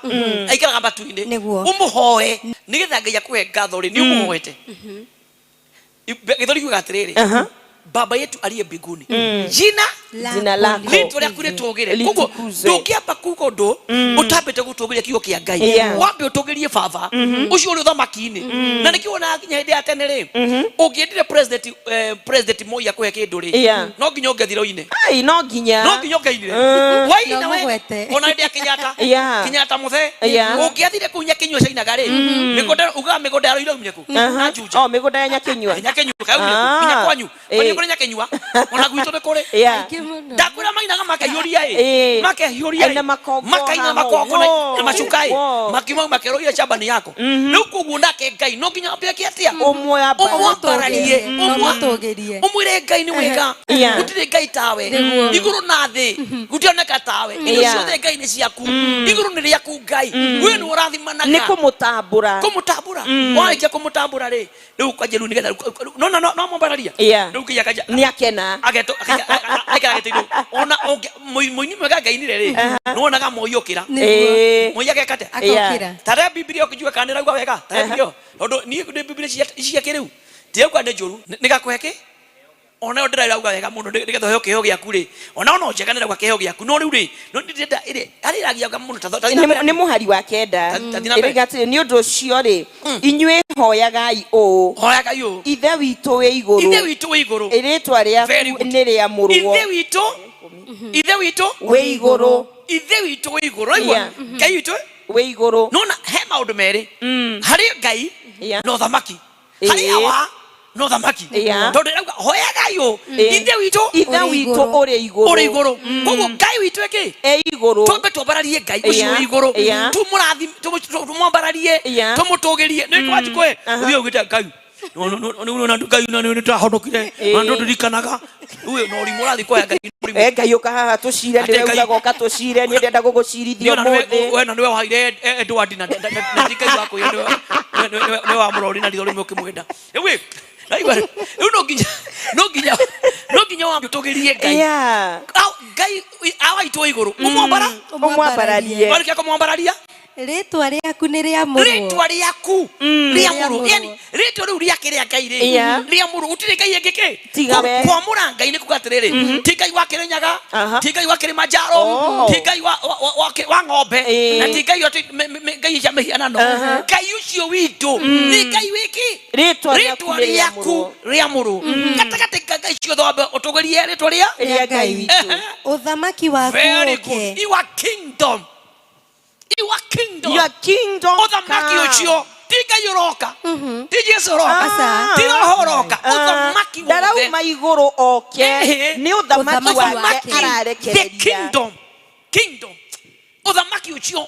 aikaraga matu-ini umuhoe nigetha Ngai akuhe ngatho ri ni umuhoete githori kiuga atiriri baba yetu aliye mbinguni jina jina lako rĩtwa rĩaku rĩtũgĩre koguo ndũngĩamba kuga ũndũ ũtambĩte gũtũgĩria kiugo kĩa Ngai wambe ũtũgĩrie baba ũcio ũrĩ ũthamaki-inĩ na nĩkĩo ona nginya hĩndĩ ya tene rĩ ũngĩendire president Moi akũhe kĩndũ rĩ no nginya ũngethire-inĩ no nginya ũngethire waina we ona hĩndĩ ya Kenyatta mũthe ũngĩathire kũu Nyakinyua cainaga rĩ mĩgũnda ya Raila umire kũ na Juja mĩgũnda ya Nyakinyua kaumire nginya kwanyu kwanyu kũrĩ Nyakinyua ona gwitũ nĩ kũrĩ ndakwĩra mainaga makehioria na makongo makaina makongo na macukai makiuma makeroia shamba ni yako rĩu koguo ndake Ngai no nginya ambĩke atĩa ũmwambararie ũmwĩre Ngai nĩ wega gũtirĩ Ngai tawe igũrũ na thĩ gũtioneka tawe indo ciothe Ngai nĩ ciaku igũrũ nĩ rĩaku Ngai we nĩ ũrathimanaga nĩ kũmũtambũra warĩkia kũmũtambũra rĩ rĩu kwanjĩ rĩu nĩgetha no mwambararia rĩu kĩya kanja nĩ akena ageto ona mũini mwega Ngai-inĩ rĩ nĩwonaga moyũkĩra Moi agekate tare Biblia ũkĩjua kana nĩrauga wega tare ndio tondũ niĩ ndĩ Biblia cia kĩrĩu tiauga nĩ njũru nĩgakũhe kĩ ona yo ndĩrauga wega mũno nĩgetha ũheo kĩheo gĩaku rĩ ona no njega nĩrauga kĩheo gĩaku no rĩu rĩ no ndĩrenda arĩragia mũno nĩ mũhari wa kenda ĩrĩgatĩrĩ nĩ ũndũ ũcio rĩ inyuĩ hoyagai ũũ ithe witũ wĩ igũrũ rĩĩtwa rĩaku nĩ rĩamũrwo ithe witũ wĩ igũrũ aigua Ngai witũ wĩ igũrũ nona he maũndũ merĩ harĩ Ngai na ũthamaki harĩ awa na ũthamaki tondũ rauga hoyagai ũũ ithe witũ ũrĩ igũrũ koguo Ngai witũ ĩ igũrũ twambe twambararie Ngai ũcio wĩ igũrũ tumwambararie tumũtũgĩrie nĩ kwajikwe ũthiĩ ũgĩte Ngai Ngai nĩtahonokire andũ ndirikanaga uwe no rimũ rathi kwa Ngai ũka haha tũcire ndĩrauga goka tũcire nĩ ndenda gũgũcirithia ũmũthĩ we na nĩwe wahaire Edward na Ngai wako nĩ wa mũrori na rĩthori mũkĩmwenda ewe rĩu no nginya wamũtũgĩrie Ngai Ngai awaitwo igũrũ ũmwambararie warĩkia kũmwambararia rĩtwa rĩaku nĩ rĩamũrwo rĩtwa rĩaku rĩamũrwo yani rĩtwa rĩu rĩake rĩa Ngai rĩ rĩamũrwo gũtirĩ Ngai ĩngĩ kĩ kwamũra Ngai nĩ kuga atĩrĩrĩ ti Ngai wa Kĩrĩnyaga ti Ngai wa Kĩrĩmanjaro ti Ngai wa ng'ombe na ti Ngai cia mĩhianano Ngai ũcio witũ nĩ Ngai wiki rĩtwa rĩaku rĩamũrwo gatagatĩ ka Ngai ciothe wambe ũtũgĩrie rĩtwa rĩa Ngai witũ ũthamaki waku ũke your kingdom ũthamaki ũcio ti Ngai ũroka ti Jesu ũroka ti roho ũroka ũthamaki wothe ndarauma igũrũ oke nĩ ũthamaki wake ararekereria kingdom ũthamaki ũcio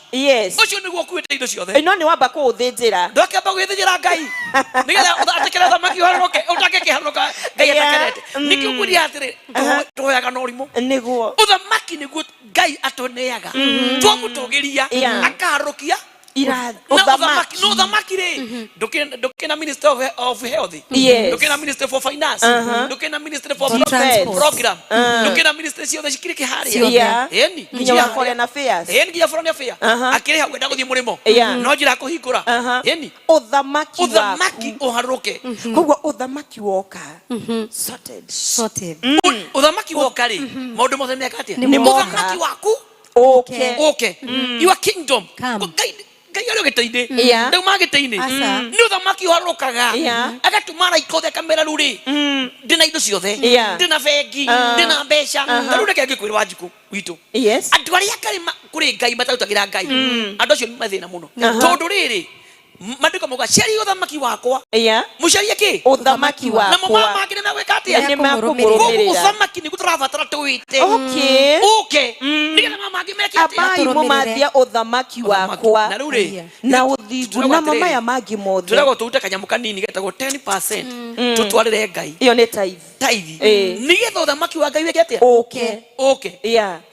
ũcio nĩguo ũkuĩte indo ciothe no nĩ wamba kũũthĩnjĩra ndũkĩamba gwĩthĩnjĩra Ngai nĩgetha ũthatekere ũthamaki ũharũrũke ũtakĩkĩharũrũka Ngai atakerete nĩkĩo ngwĩria atĩrĩ tũhoyaga na ũrimũ nĩguo ũthamaki nĩguo Ngai atũneaga twamũtũgĩria akaharũkia ũthamaki rĩ ndũkĩna minister of health ndũkĩna minister for finance ndũkĩna minister for program ndũkĩna minister ciothe cikĩrĩ kĩharĩa eni nginya foreign affairs nginya foreign affairs akĩrĩ hau enda gũthiĩ mũrĩmo no njĩra kũhingũra eni ũthamaki ũharũke koguo ũthamaki woka sorted ũthamaki woka rĩ maũndũ mothe meka atĩa ũthamaki waku ũke your kingdom Ngai arĩ gĩtĩ-inĩ ndauma gĩtĩ-inĩ nĩ ũthamaki ũharũkaga agatũma araika othe akamera rĩu rĩ ndĩna indo ciothe ndĩna bengi ndĩna mbeca rĩu reke ngĩkwĩra Wanjikũ witũ andũ arĩa kũrĩ Ngai matarutagĩra Ngai andũ acio nĩ mathĩna mũno tondũ rĩrĩ Maandiko mauga ciaria ũthamaki wakwa mũcarie kĩ ũthamaki wakwa na mama mangĩ nĩ megwĩka atĩa nĩ makũmũrũmĩrĩra ũthamaki nĩguo tũrabatara tũwĩte ũke nĩgetha mama mangĩ meke atĩa abai mũmathia ũthamaki wakwa na ũthingu na maya mangĩ mothe tũragwo tũrute kanyamũ kanini getagwo 10% tũtwarĩre Ngai iyo nĩ tithe nĩgetha ũthamaki wa Ngai wĩke atĩa ũke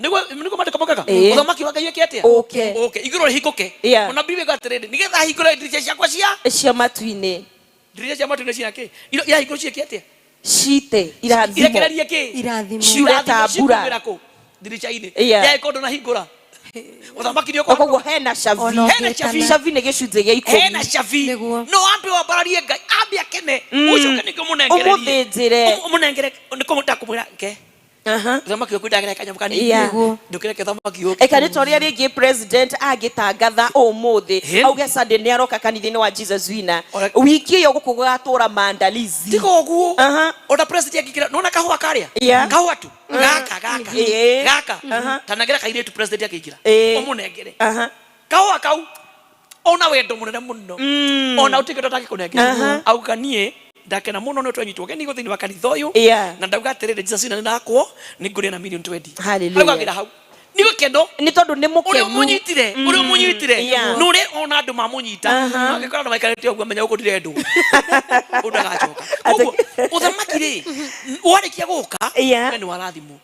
nĩguo maandĩko maugaga ũthamaki wa Ngai wĩke atĩa ũke igũrũ rĩhingũke ona Biblia ĩuga atĩrĩrĩ nĩgetha hingũre ndirica ciakwa cia matu-inĩ ndirica cia matu-inĩ ciake irahingũrwo ciĩke atĩa cite irekererie kĩ irathimo ciure ta mbura ndirica-inĩ yaĩko ndũnahingũra ũthamaki nĩ ũkorwo koguo hena cabi nĩ gĩcunjĩ gĩa ikũmi hena cabi no ambe wambararie Ngai ambe akene ũcoke nĩkĩo mũnengererie ũmũthĩnjĩre ũmũnengere nĩ kũmũta kũmwĩra ke Thamaki ukudagera kanyamu kanini ndukire thamaki uki ekani toria rigi president agitangatha umuthi auge Sunday ni aroka kanithini wa Jesus Wina wiki yo gukugatura maandalizi tiko guo oda president akikira nona kahua karia kahua tu gaka tanagera kaire tu president akikira omunengere kahua kau ona wendo munene muno ona utikito takikunengera auganie ndakena muno no twanyitwo geni guthini wa kanitha uyu na ndauga atirire Jesus Wina nakwo ningure na million 20 haleluya hau niwe kendo ni tondu ni mukenu uri munyitire nure ona andu mamunyita agikora na maikarete ogwa menya uko ndirendu udagachoka koguo uthamaki ri warikia guka ni warathimu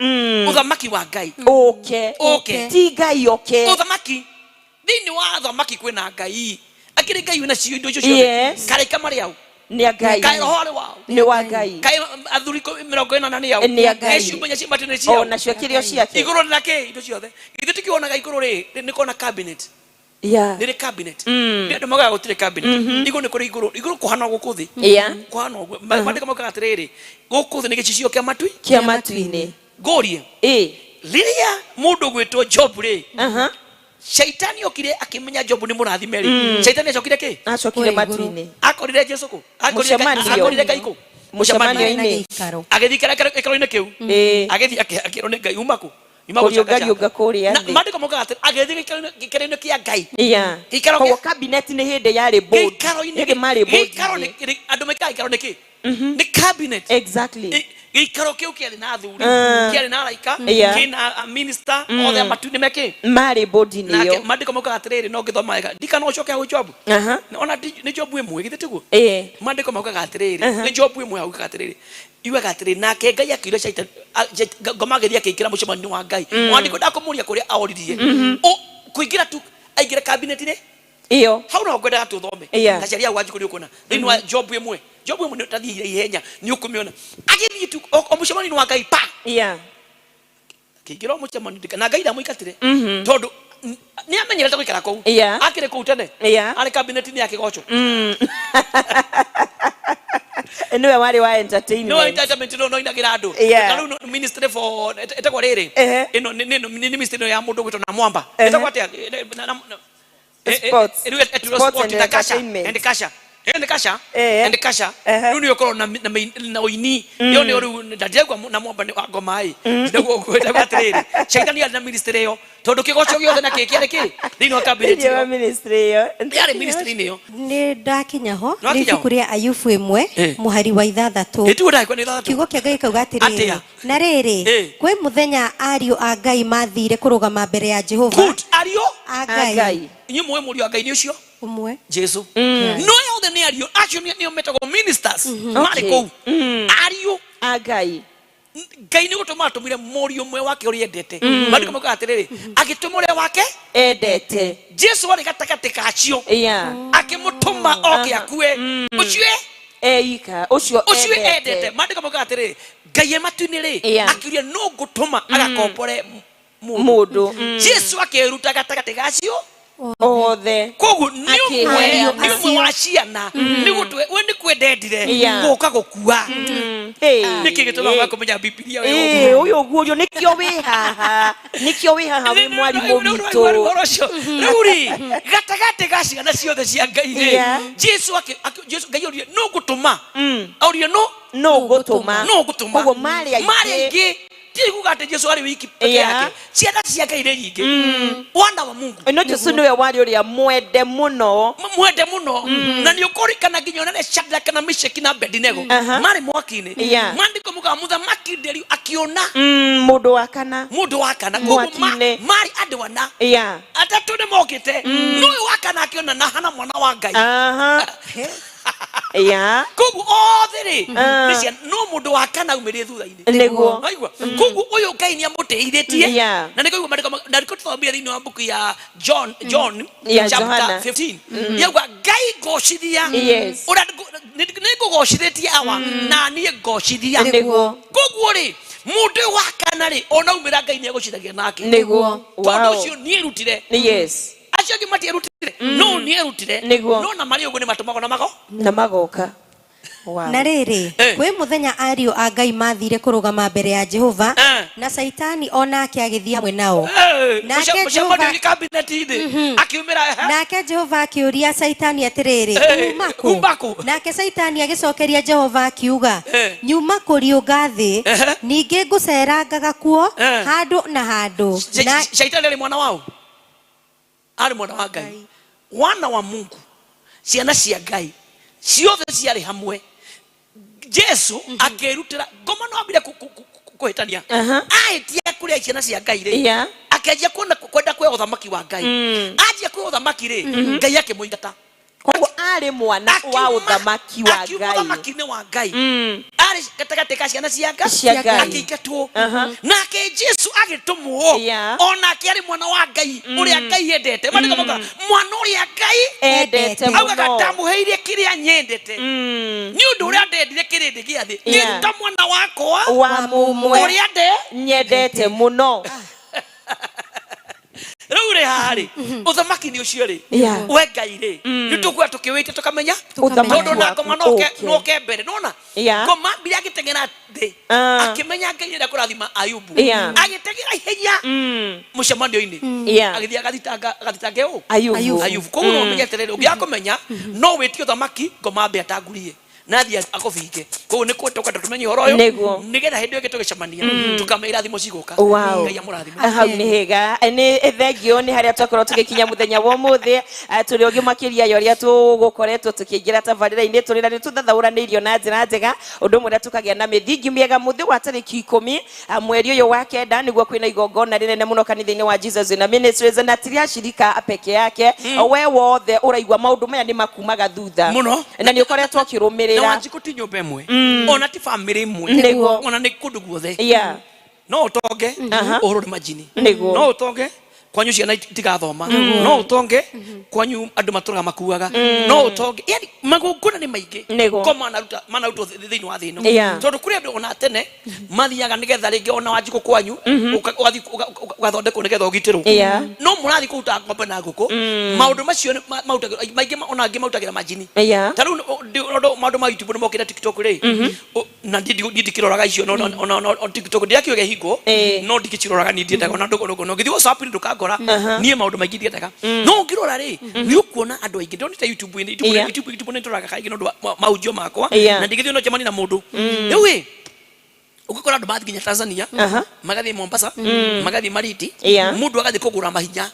uthamaki wa Ngai okay ti Ngai okay uthamaki thini wa thamaki kwina Ngai akiri Ngai wina cio indo icio ciothe kare kamari au ni Ngai kai hore wao ni wa Ngai kai athuriko 40 ni yao ni Ngai eci umbanya ci matene cio ona cio kirio ciake iguru nake indo ciothe ithe tukionaga iguru ri ni kona cabinet ni cabinet ni andu magaga gutire cabinet iguru ni kuri iguru kuhana gukuthi kuhana mandika mokaga atiriri gukuthi ni gicio kia matui-ini gorie liria mundu gwitwo Job ri Shaitani okire akimenya Job ni murathime ri Shaitani acokire ki acokire matui-ini akorire Jesu ko akorire Kaiko mucemanio-ini agithikara ikaro-ini kiu agithi akirone Ngai umako Kuriunga kuria thi mandiko mokaga agithi gikaro-ini kia Ngai gikaro cabinet ni hindi yari board gikaro-ini mari board gikaro ni andu mekai gikaro-ini ki ni cabinet exactly gikaro kiu kiari na athuri kiari na araika kina minister othe matuni meke mari board ni yo mandiko mokaga atiriri no ngithoma ndikana ucoke hau Job ona ni Job imwe githe tiguo mandiko mokaga atiriri ni Job imwe hau gatiriri iwaga atiriri nake Ngai akire Shaitani ngomageria akikira mucemani wa Ngai mwandiko ndakumuria kuria aoririe kuingira tu aingira cabinet ni iyo hau no ngwenda tuthome kacaria wanji kuri ukona thini wa Job imwe ni tathire ihenya ni ukumiona agithi tu omucemani wa Ngai pa kigiro mucemani na Ngai ndamuikatire tondu ni amenyerete guikara kou akire kou tene ari cabinet ni yake gocho niwe wari wa entertainment no entertainment no inagira andu kana ministry for etakwa riri ino ni ministry ya mundu gwitwo na mwamba etakwa atia sports and kasha nuni yokoro na oini yo ni oru ndadiagwa na mwamba ni ngomai ndago kweta gatiriri Shaitani ya na ministry yo tondu kigocho giothe na kikiare ki thini wa cabinet yo ministry yo yari ministry ni yo ni ndakinya ho ni kuria Ayubu imwe muhari wa 6 etu ndakwa ni 3 kiugo kia Ngai kauga atiriri na riri kwi muthenya ariu a Ngai mathire kurugama mbere ya Jehova ariu a Ngai inyu mwe muri wa Ngai ni ucio umwe Jesu no yothe ni ariu actually ni metago ministers mari kou ariu a Ngai Ngai ni gutuma atumire muri umwe wake uri endete bali kama atiriri agitumure wake endete Jesu wari gatakate kacio akimutuma oke akue ucue eika ucio endete mandi kama atiriri Ngai ematuini ri akiuria no gutuma agakompore mundu Jesu akeruta gatakate gacio othe kogu ni umwe wa ciana ni gutwe we ni kwendendire guka gukua niki gituma wakumenya Biblia wewe uyo gurio nikio wi haha wi mwarimu witu ruri gatagate gacia na ciothe cia Ngai Jesu Ngai orie no gutuma orie no gutuma kogu mari aingi tigu gate Jesu ari wiki peke yake ciana cia Ngai ri nyingi wana wa Mungu no Jesu niwe wari uria mwende muno na ni ukorikana nginya na Shadraka na Meshaki na Abednego mari mwaki-ini mandiko muga muthamaki nderi akiona mundu wa kana mari andu wana atatu ni mokite no wakana akiona na hana mwana wa Ngai kogu othiri nisia no mundu wa kana umire thutha-ini niguo aigua kogu uyu Ngai ni amuteithetie na niko ndiko tuthomire thini wa buku ya John chapter 15 yagwa Ngai goshithia ura niko goshithitie awa na ni goshithia kogu ri mundu wa kana ri ona umira Ngai ni agoshithagia nake niguo tondu ucio ni erutire acio angĩ matierutire no ni erutire no na mari uguo ni matumago na magoka na rĩrĩ kwĩ mũthenya ariũ a Ngai mathire kũrũgama mbere ya Jehova na Saitani onake agĩthiĩ hamwe nao. Nake Jehova akĩũria Saitani atĩrĩrĩ, umako? Nake Saitani agĩcokeria Jehova akiuga, nyuma kũriũnga thĩ, ningĩ ngũcerangaga kuo handũ na handũ. Saitani arĩ mwana wao, arĩ mwana wa Ngai, wana wa Mungu, ciana cia Ngai ciothe ciarĩ hamwe. Jesu akĩrutĩra ngoma no ambire kũhĩtania ahĩtia kũrĩa ciana cia Ngai rĩ, akĩanjia kwenda kwĩ ũthamaki wa Ngai, anjia kwĩ ũthamaki rĩ, Ngai akĩmũingata. Koguo arĩ mwana wa ũthamaki wa Ngai, ũthamaki-inĩ wa Ngai arĩ gatagatĩ ka ciana cia Ngai akĩingatwo. Nake Jesu agĩtũmwo onake arĩ mwana wa Ngai ũrĩa Ngai endete. Mwana ũrĩa Ngai endete mũno, augaga ndamũheire kĩrĩa nyendete nĩ ũndũ ũrĩa ndendire kĩrĩndĩ gĩa thĩ, ngĩruta mwana wakwa wa mũmwe ũrĩa nyendete mũno. Rĩu rĩ harĩ ũthamaki nĩ ũcio rĩ, we Ngai rĩ nĩ tũkuga tũkĩwĩte tũkamenya tondũ na ngoma no ke mbere. Nona ngoma mbere agĩteng'era thĩ akĩmenya Ngai nĩ kũrathima Ayubu, agĩteng'era ihenya mũcemanio-inĩ agĩthiĩ agathitange Ayubu. Koguo no ũmenye atĩrĩrĩ, ũngĩakũmenya no wĩtie ũthamaki ngoma mbere atangurie nathi akobinge. Koguo nĩ kwenda tũmenye ũhoro ũyũ nĩgetha hĩndĩ ĩyo tũgĩcemania tũkamenya irathimo cigũka. Ngai amũrathime. Hau nĩ hega, nĩ thengio nĩ harĩa twakorwo tũgĩkinya mũthenya wa ũmũthĩ. Tũrĩ ũngĩ makĩria ya ũrĩa tũgũkoretwo tũkĩingĩra tabarĩra-inĩ, tũrĩ na nĩ tũthathaũranĩirio na njĩra njega, ũndũ ũmwe na tũkagĩa na mĩthingi mĩega. Mũthĩ wa tarĩki 10 mweri ũyũ wa kenda nĩguo kwĩna igongona rĩnene mũno kanitha-inĩ wa Jesus in Ministries, na tiria shirika peke yake. We wothe ũraigua maũndũ maya nĩ makumaga thutha na nĩ ũkoretwo ũkĩrũmĩrĩra na wanjiko ti nyũmba ĩmwe ona ti family ĩmwe ona nĩ kũndũ guothe. No ũtonge ũhũrũre majini, no ũtonge kwanyu ciana itigathoma, no ũtonge kwanyu andũ matũraga makuaga, no ũtonge, yani magongona nĩ maingĩ ko manarutwo thĩinĩ wa thĩ ĩno. Tondũ kũrĩ andũ ona tene mathiaga nĩgetha rĩngĩ ona wanjiko kwanyu ũgathondekwo nĩgetha ũgitĩrwo, no mũrathiĩ kũruta ng'ombe na ngũkũ. Maũndũ macio maingĩ ona angĩ marutagĩra majini. Ta rĩu maũndũ ma YouTube nĩmokĩra TikTok rĩ, na ndikĩroraga icio ona TikTok ndiakĩoge hingo, no ndikĩciroraga niĩ ndiendaga ona ngĩthiĩ WhatsApp ndũkangora niĩ maũndũ maingĩ ndiendaga. No ũngĩrora rĩ nĩ ũkuona andũ aingĩ ndonete YouTube nĩ tũraga kaingĩ nĩ ũndũ wa mahunjio makwa, na ndingĩthiĩ no njemani na mũndũ rĩu rĩ ũgĩkora andũ mathiĩ nginya Tanzania, magathiĩ Mombasa, magathiĩ Mariti, mũndũ agathiĩ kũgũra mahinya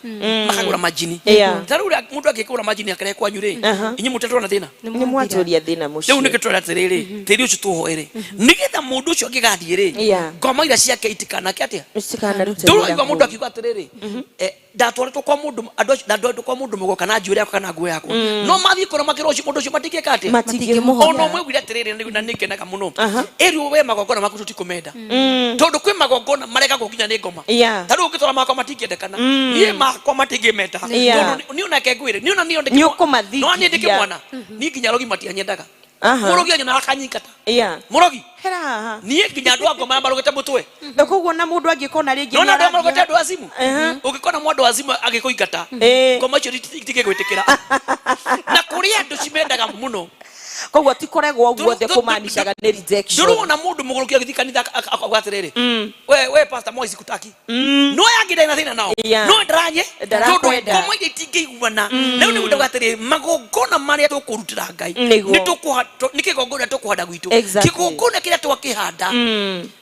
makagũra majini. Ta rĩu mũndũ agĩkũgũra majini akarehe kwanyu rĩ, inyuĩ mũtetwo na thĩna, nĩ mwatũria thĩna mũcio. Rĩu nĩ gĩtũra atĩrĩrĩ, tĩri ũcio tuhoere nĩgetha mũndũ ũcio angĩgathiĩ rĩ ngoma iria ciake itikanake atĩa ndũraigua mũndũ akiuga atĩrĩrĩ, ndatwarĩtwo kwa mũndũ andũ ndatwarĩtwo kwa mũndũ mũgoka na njuĩrĩ yakwa kana nguo yakwa, no mathiĩ kũramakĩra ũcio mũndũ ũcio matingĩka atĩa, ona ũmwĩgwire atĩrĩrĩ na nĩngenaga mũno ĩrĩ we magongona maku tũtikũmenda tondũ kwĩ magongona maregagwo nginya nĩ ngoma. Ta rĩu ũngĩtwara makwa matingĩendekana, niĩ makwa matingĩmenda tondũ niĩ onake ngwĩre niĩ ona niĩ ndĩkĩ mwana niĩ nginya rogi matianyendaga. Mũrogi anyona akanyingata mũrogi niĩ nginya andũ a ngoma marogete mũtwe. Koguo na mũndũ angĩkona rĩngĩ no andũ marogete andũ azimu, ũngĩkona mũndũ azimu agĩkũingata ngoma icio itingĩgwĩtĩkĩra na kũrĩ andũ cimendaga mũno. Koguo ti koragwo ũguo the kũmaanishaga nĩ rejection. Ndũrona mũndũ mũgũrũki agĩthiĩ kanitha akauga atĩrĩrĩ, we pastor Moi sikutaki, no yangĩrĩ na thĩna nao no ndaranye tondũ ngoma iria itingĩiguana. Rĩu nĩ gũtauga atĩrĩrĩ magongona marĩa tũkũrutĩra Ngai nĩ kĩgongona tũkũhanda gwitũ, kĩgongona kĩrĩa twakĩhanda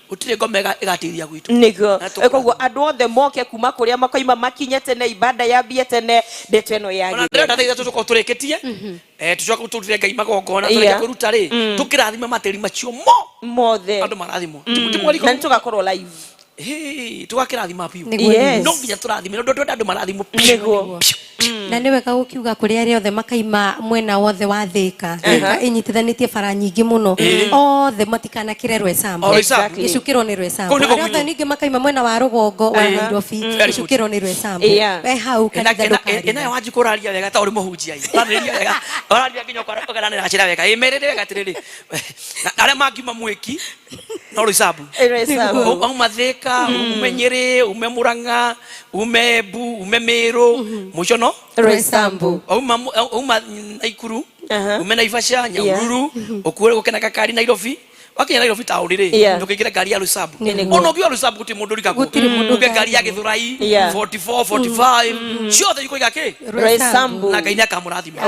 gũtirĩ ngoma ĩgatĩria gwitũ. Nĩguo koguo andũ othe moke kuma kũrĩa makoima makinye tene, ibada yambie tene, ndeto ĩno yagĩrĩire. Ndĩrenda thaitha tũcoka tũrĩkĩtie tũcoka tũrutĩre Ngai magongona tũreke kũruta rĩ tũkĩrathime matĩri macio mothe andũ marathimwo na nĩ tũgakorwo live tugakĩrathima biũ. No nginya tũrathime ndũ andũ marathimwo nĩguo. Na nĩ wega gũkiuga kũrĩ arĩa othe makaima mwena wothe wa Thĩka ĩnyitithanĩtie bara nyingĩ mũno, othe matikanakĩre Rwecamba, gĩcukĩro nĩ Rwecamba. Arĩa othe ningĩ makaima mwena wa rũgongo wa Nairobi, gĩcukĩro nĩ Rwecamba. We hau kanitha ndũkaria. Nayo wanji kũraria wega ta ũrĩ mũhunjia ũranĩria wega, ũraria nginya ũkaranĩra njĩra wega, ĩmerĩre wega atĩrĩrĩ arĩa mangiuma Mwĩki no Rwecamba, auma Thĩka, ume Nyĩrĩ, ume Mũrang'a, ume Embu, ume Mĩrũ, mũico no Roysambu Uma Naikuru umena Ivasha Nyahururu okure gukena kakari Nairobi wakinya Nairobi tauni ri ndukigira ngari ya Roysambu ono ngiwa Roysambu guti mundu rikagu nduke ngari ya Githurai 44 45 ciothe iko igake Roysambu na Ngai akamurathima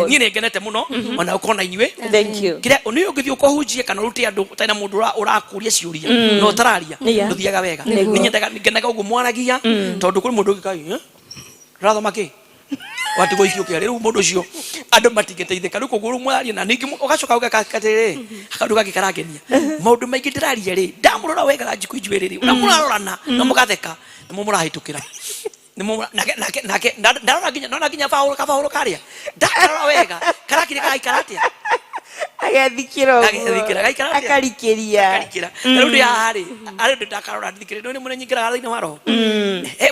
ni ngenete muno ona ukona inywe thank you kire oni ugithi ukohunjie kana ruti andu taina mundu urakuria ciuria no tararia nduthiaga wega ninyendaga ngenaga ugu mwaragia tondu kuri mundu gikai ratho maki wati goikio kia riu mundu cio andu matingeteithika riu kuguru mwaria na ningi ugacoka ugakatirire akandu gakikaragenia maundu maingi ndiraria ri ndamurora wega ranjiku injuiriri na murarorana na mugatheka na mumurahitukira nake ndarora nginya Paulo karia ndarora wega karakire kaikaratia agathikira akarikiria riu ndi hari ari ndi ndakarora ndikire no ni munenyikira thini wa roho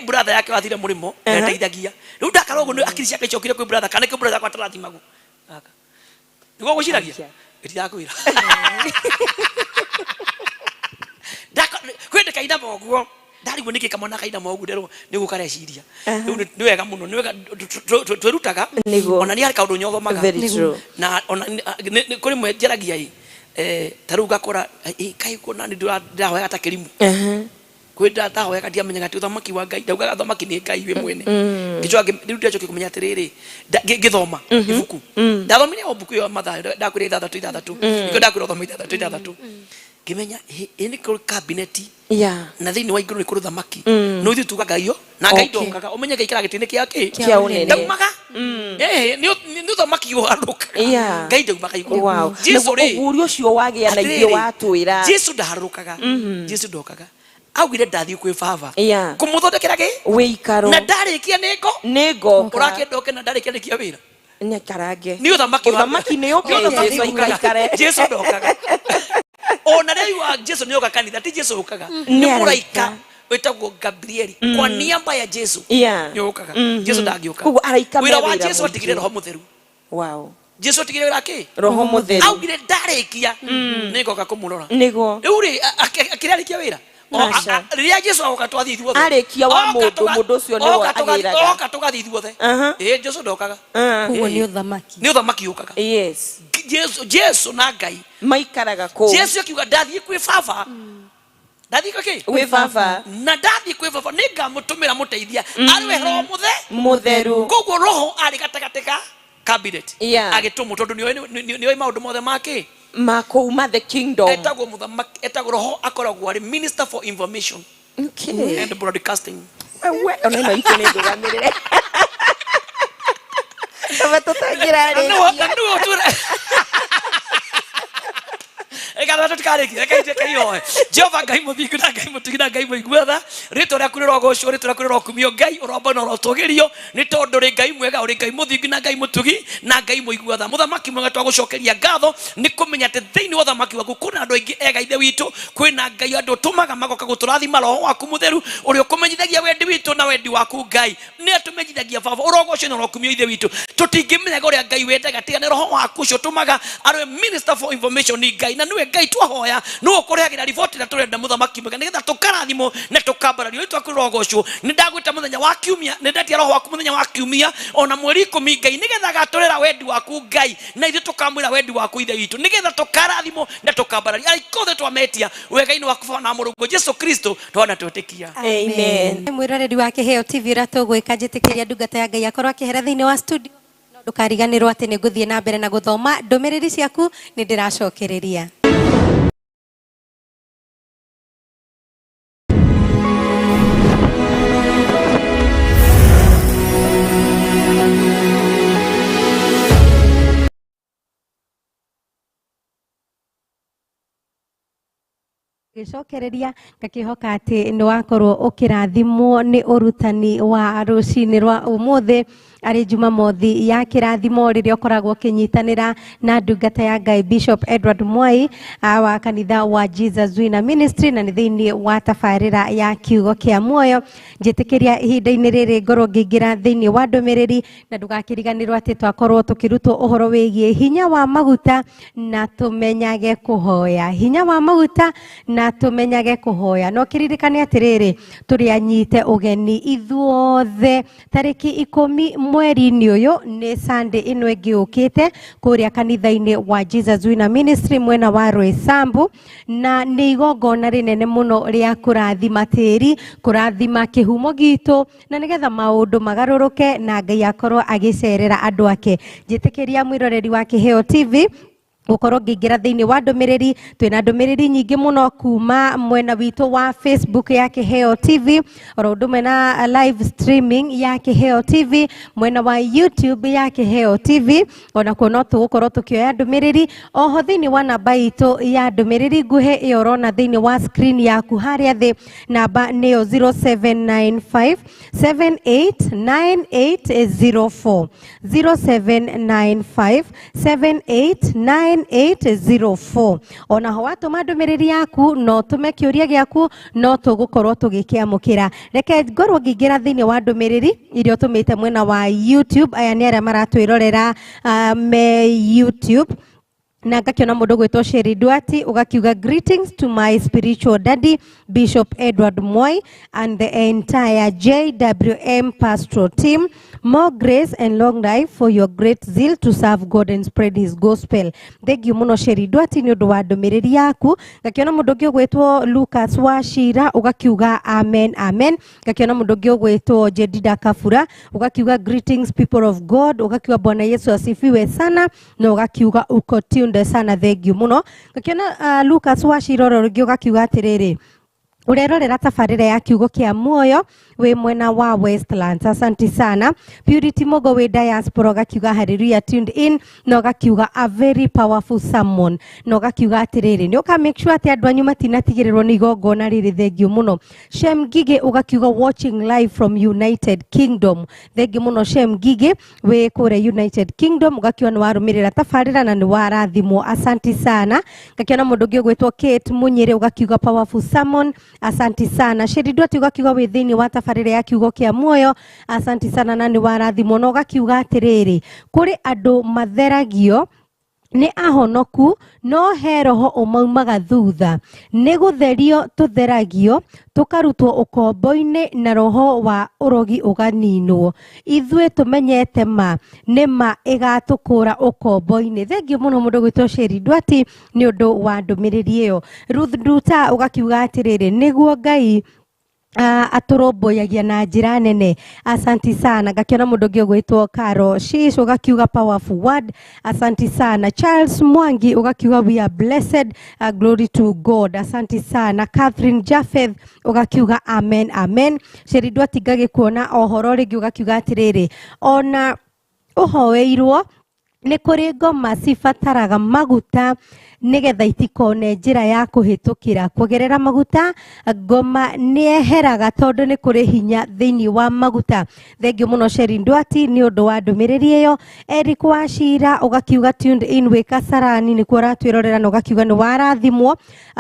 brother yake wathire murimo ndeithagia riu ndakarora ugu akiri ciake icokire kwi brother kana ki brother kwa tarathimagu aka niguo guciragia itiakwira kwende kaida moguo ndarigwo niki kamona kaida moguo ndero nigu kareciria ni wega muno ni wega twirutaga ona ni hari kaundu nyothomaga na ona kuri mwenjeragia taru gakora kai kuna ni ndahoya ta kirimu kwenda tahoya katia menyaga ti thamaki wa Ngai ndauga thamaki ni Ngai we mwene kichwa riu ndachoke kumenya atiriri ngithoma ibuku ndathomire o buku yo matha ndakwire ithathatu iko ndakwire thoma ithathatu kimenya ini kuri cabinet na thini wa iguru ni kuri thamaki no ithu tugaga iyo na Ngai ndokaga umenye gaikara gitini kia unene ndaumaga ni thamaki yo aruka Ngai ndaumaga iguru Jesu uri ucio wagia na ithio watwira Jesu ndaharukaga Jesu ndokaga augire ndathi kwi baba kumuthondekera ki wikaro na ndarikia nego urakendoke na ndarikia nikia wira nyakarange ni uthamaki ni yoke Jesu ikare Jesu ndokaga ona riu wa Jesu ni yoka kanitha ti Jesu ukaga ni muraika wetagwo Gabrieli kwa niamba ya Jesu ni ukaga Jesu ndangioka kugo araika wira wa Jesu atigire roho mutheru Jesu atigire wira ki roho mutheru augire ndarikia nigoka kumurora nigo riu ri akirarikia wira riria Jesu agoka twathi ithuothe arikia wa mundu ucio ni agiraga oka tugathi ithuothe Jesu ndokaga kuo ni uthamaki ukaga yes Jesu na Ngai maikaraga ko Jesu akiuga ndathi kwi baba ndathi kaki we baba na ndathi kwi baba ningamutumira muteithia ariwe roho mutheru koguo roho ari gatagatika cabinet agitumwo tondu nioi maundu mothe make makouma the kingdom etagwo muthamaki etagwo roho akoragwo ari minister for information and broadcasting we ona no ikone ndugamirire abatotangira ri no tura ega tukareki ekaite kayo Jehova Ngai muthingu na Ngai mutigina Ngai muiguatha rito ria kuriro gocio rito ria kuriro kumio Ngai uromba no rotogerio ni tondu ri Ngai mwega uri Ngai muthingu na Ngai mutugi na Ngai muiguatha muthamaki mwega twagucokeria ngatho ni kumenya ati thiini wa thamaki waku kuna andu aingi ega ithe witu kwina Ngai andu tumaga magoka guturathima roho waku mutheru uri ukumenyithagia wendi witu na wendi waku Ngai ni atumenyithagia baba urogocio no rokumio ithe witu tutingimenya uria Ngai wendaga tiga ni roho waku cio tumaga ari minister for information ni Ngai na niwe Ngai twahoya no ukurehagira riboti na turenda muthamaki mwega nigetha tukarathimo na tukambarario twakurogocio ni ndagwita muthenya wa kiumia ni ndatia roho waku muthenya wa kiumia ona mweri 10 Ngai nigetha gaturera wendi waku Ngai na ithu tukamwira wendi waku ithe witu nigetha tukarathimo na tukambarario aikothe twametia wega-ini waku na Mũrungu Jesu Kristo twana twetikia amen mwiroreri wa Kiheo TV ratugwika njitikiria ndungata ya Ngai akorwo akihera thiini wa studio ndukariganirwo ati ni nguthie na mbere na guthoma ndumiriri ciaku ni ndiracokereria gicokereria ngakihoka ati ni wakorwo ukirathimwo ni urutani wa rucini rwa umuthi ari Jumamothi ya kirathimo riria ukoragwo kinyitanira na ndungata ya Ngai Bishop Edward Mwai wa kanitha wa Jesus Winner Ministry na ni thiini wa tabarira ya kiugo kia muoyo njitikiria ihinda-ini riri ngorwo ngingira thiini wa ndumiriri na ndugakiriganirwo ati twakorwo tukirutwo uhoro wigie hinya wa maguta na tumenyage kuhoya hinya wa maguta na tumenyage kuhoya no kiririkane atiriri turi anyite ugeni ithuothe tariki 10 mweri-inĩ ũyũ nĩ Sunday ĩno ĩngĩ ũkĩte kũrĩa kanitha-inĩ wa Jesus Winner Ministry mwena wa Roysambu, na nĩ igongona rĩnene mũno rĩa kũrathima tĩri, kũrathima kĩhumo gitũ, na nĩgetha maũndũ magarũrũke na Ngai akorwo agĩcerera andũ ake. Njĩtĩkĩria mwĩroreri wa Kĩheo TV gukorwo ngĩingĩra thĩinĩ wa ndũmĩrĩri. Twĩna ndũmĩrĩri nyingĩ mũno kuma mwena witũ wa Facebook ya Kĩheo TV, oro ũndũ ũmwe na live streaming ya Kĩheo TV, mwena wa YouTube ya Kĩheo TV, ona kuo no tũgũkorwo tũkĩoya ndũmĩrĩri. Oho thĩinĩ wa namba itũ ya ndũmĩrĩri nguhĩ ĩyo ũrona thĩinĩ wa screen yaku harĩa thĩ, namba nĩyo 0795 789804 0795 789804. Ona ho watũma ndũmĩrĩri yaku no tũme kĩũria gĩaku no tũgũkorwo tũgĩkĩamũkĩra. Reke ngorwo ngĩingĩra thĩinĩ wa ndũmĩrĩri iria ũtũmĩte mwena wa YouTube. Aya nĩ arĩa maratwĩrorera me YouTube. Na ngakiona mũndũ gwĩtwo Sherry Duati ugakiuga greetings to my spiritual daddy Bishop Edward Moi and the entire JWM pastoral team. More grace and long life for your great zeal to serve God and spread his gospel. Thank you muno Sherry Duati nĩ ũndũ wa ndũmĩrĩri yaku. Ngakiona mũndũ ũngĩ gwĩtwo Lucas Wachira ugakiuga amen amen. Ngakiona mũndũ ũngĩ gwĩtwo Jedida Kafura ugakiuga greetings people of God, ugakiuga Bwana Yesu asifiwe sana, na ugakiuga uko tunde sana. Thank you muno. Ngakiona Lucas Wachira ũngĩ ugakiuga atĩrĩrĩ, urerorera tabarĩra ya kiugo kĩa muoyo we mwena wa Westlands. Asante sana. Purity Mogo we diaspora ugakiuga hallelujah tuned in, na ugakiuga a very powerful sermon, na ugakiuga atĩrĩrĩ nĩ ũka make sure atĩ andũ anyu matinatigĩrĩrwo nĩ igongona rĩrĩ. Thank you muno. Shem Gige ugakiuga watching live from United Kingdom. Thank you muno Shem Gige we kũrĩa United Kingdom, ugakiuga nĩ warũmĩrĩra tabarĩra na nĩ warathimwo. Asante sana. Ngakiona mũndũ ũngĩ gwĩtwo Kate Munyere ugakiuga powerful sermon. Asante sana. Sherry Duati ugakiuga wĩ thĩinĩ wa tabarĩra ya kiugo kĩa muoyo. Asante sana na nĩ warathimwo. Na ugakiuga atĩrĩrĩ, kũrĩ andũ matheragio nĩ ahonoku no he roho ũmaumaga thutha, nĩ gũtherio tũtheragio tũkarutwo ũkombo-inĩ na roho wa ũrogi ũganinwo. Ithuĩ tũmenyete ma nĩ ma ĩgatũkũra ũkombo-inĩ. Thengi mũno mũndũ gwĩtwo Sherry Duati nĩ ũndũ wa ndũmĩrĩri ĩyo. Ruth Nduta ugakiuga atĩrĩrĩ, nĩguo Ngai atũrũmbũyagia na njĩra nene. Asante sana. Ngakiona mũndũ ũngĩ gwĩtwo Karo Shish ugakiuga powerful word. Asante sana. Charles Mwangi ugakiuga we are blessed, glory to God. Asante sana. Catherine Japheth ugakiuga amen amen. Sherry Duati ngagĩkuona ohoro rĩngĩ ugakiuga atĩrĩrĩ, ona ũhoeirwo nĩ kũrĩ ngoma cibataraga maguta nĩgetha itikone njĩra ya kũhĩtũkĩra. Kuongerera maguta ngoma nĩeheraga tondũ nĩ kũrĩ hinya thĩinĩ wa maguta. Thengi mũno Sherry Duati nĩ ũndũ wa ndũmĩrĩri ĩyo. Eric Wachira ugakiuga tuned in wĩ Kasarani nĩkuo ũratwĩrorera na ugakiuga nĩ warathimwo.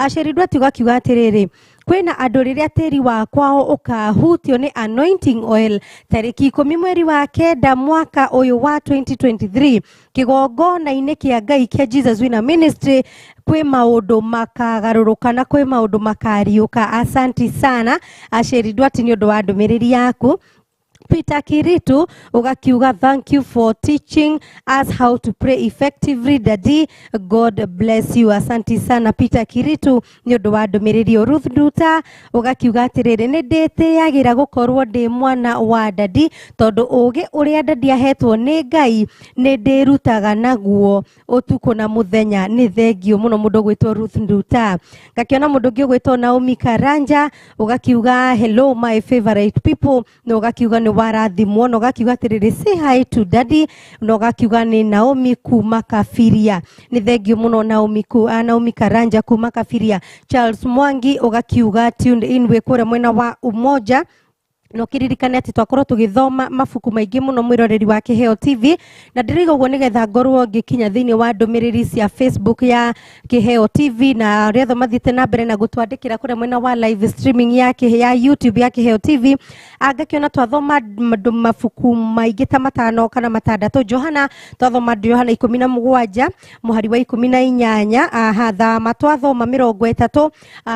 Sherry Duati ugakiuga atĩrĩrĩ, kwĩna andũ rĩrĩa tĩri wa kwao ũkahutio nĩ anointing oil tarĩki 10 mweri wa kenda mwaka ũyũ wa 2023 kĩgongona-inĩ kĩa Ngai kĩa Jesus Winner Ministry, kwĩ maũndũ makagarũrũka na kwĩ maũndũ makariũka. Asante sana Sherry Duati nĩ ũndũ wa ndũmĩrĩri yaku. Peter Kiritu ugakiuga thank you for teaching us how to pray effectively daddy, God bless you. Asante sana Peter Kiritu nĩ ũndũ wa ndũmĩrĩri. Ruth Nduta ugakiuga atĩrĩrĩ, nĩ ndĩtĩyagĩra gũkorwo ndĩ mwana wa daddy tondũ ũgĩ ũrĩa daddy ahetwo nĩ Ngai nĩ ndĩrutaga naguo ũtukũ na mũthenya. Nĩ thengio mũno mũndũ gwĩtwo Ruth Nduta. Ngakiona mũndũ ũngĩ gwĩtwo Naomi Karanja ugakiuga hello my favorite people, na ugakiuga nĩ warathimwo. Na ugakiuga atĩrĩrĩ, say hi to daddy, na ugakiuga nĩ Naomi kuma Kafiria. Nĩ thengio mũno Naomi Karanja kuma Kafiria. Charles Mwangi ugakiuga tuned in wĩ kũrĩa mwena wa Umoja. No kiririkane ati twakorwo tugithoma mabuku maingĩ muno mwiroreri wa Kĩheo TV, na ndĩrauga ũguo nĩgetha ngorwo ngĩkinya thĩinĩ wa ndũmĩrĩri cia Facebook ya Kĩheo TV, na rĩothe mathiĩte na mbere na gũtwandĩkĩra kũrĩa mwena wa live streaming ya YouTube ya Kĩheo TV. Ngakiona twathoma mabuku maingĩ ta 5 kana 6. Johana twathoma Johana 17 mũhari wa 18, Hathama twathoma 30,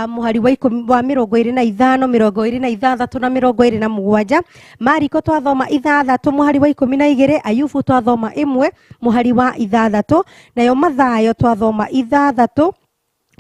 mũhari wa 25, 26 na na mugwanja, Mariko twathoma 6 muhari wa 12, Ayubu twathoma 1 muhari wa 6, nayo Mathayo twathoma 6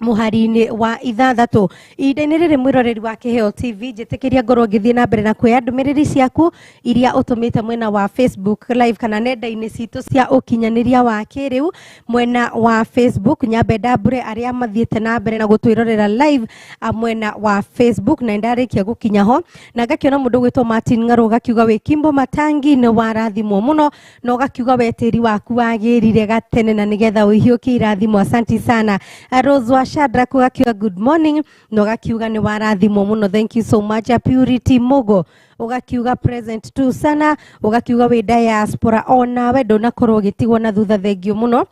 muhari-ini wa 6. Ihinda-inĩ rĩrĩ mwĩroreri wa Kĩheo TV, njĩtĩkĩria ngorwo ngĩthiĩ na mbere na kuoya ndũmĩrĩri ciaku iria ũtũmĩte mwena wa Facebook live kana nenda-inĩ citũ cia ũkinyanĩria wa kĩrĩu. Mwena wa Facebook nyambe ndambũre arĩa mathiĩte na mbere na gũtwĩrorera live mwena wa Facebook, na ndarĩkia gũkinya ho na ngakĩona mũndũ gwĩtwo Martin Ng'arũ gakiuga wĩ Kimbo Matangi nĩ warathimwo mũno, no gakiuga we tĩri waku wagĩrire gatene na nĩgetha ũhiũkie irathimo. Asanti sana. Rose Shadrack ugakiuga good morning, no gakiuga ni warathimwo muno, thank you so much. Purity Mogo ugakiuga present tu sana, ugakiuga we diaspora ona we ndonakorwo gitigwo na thutha, thank you muno.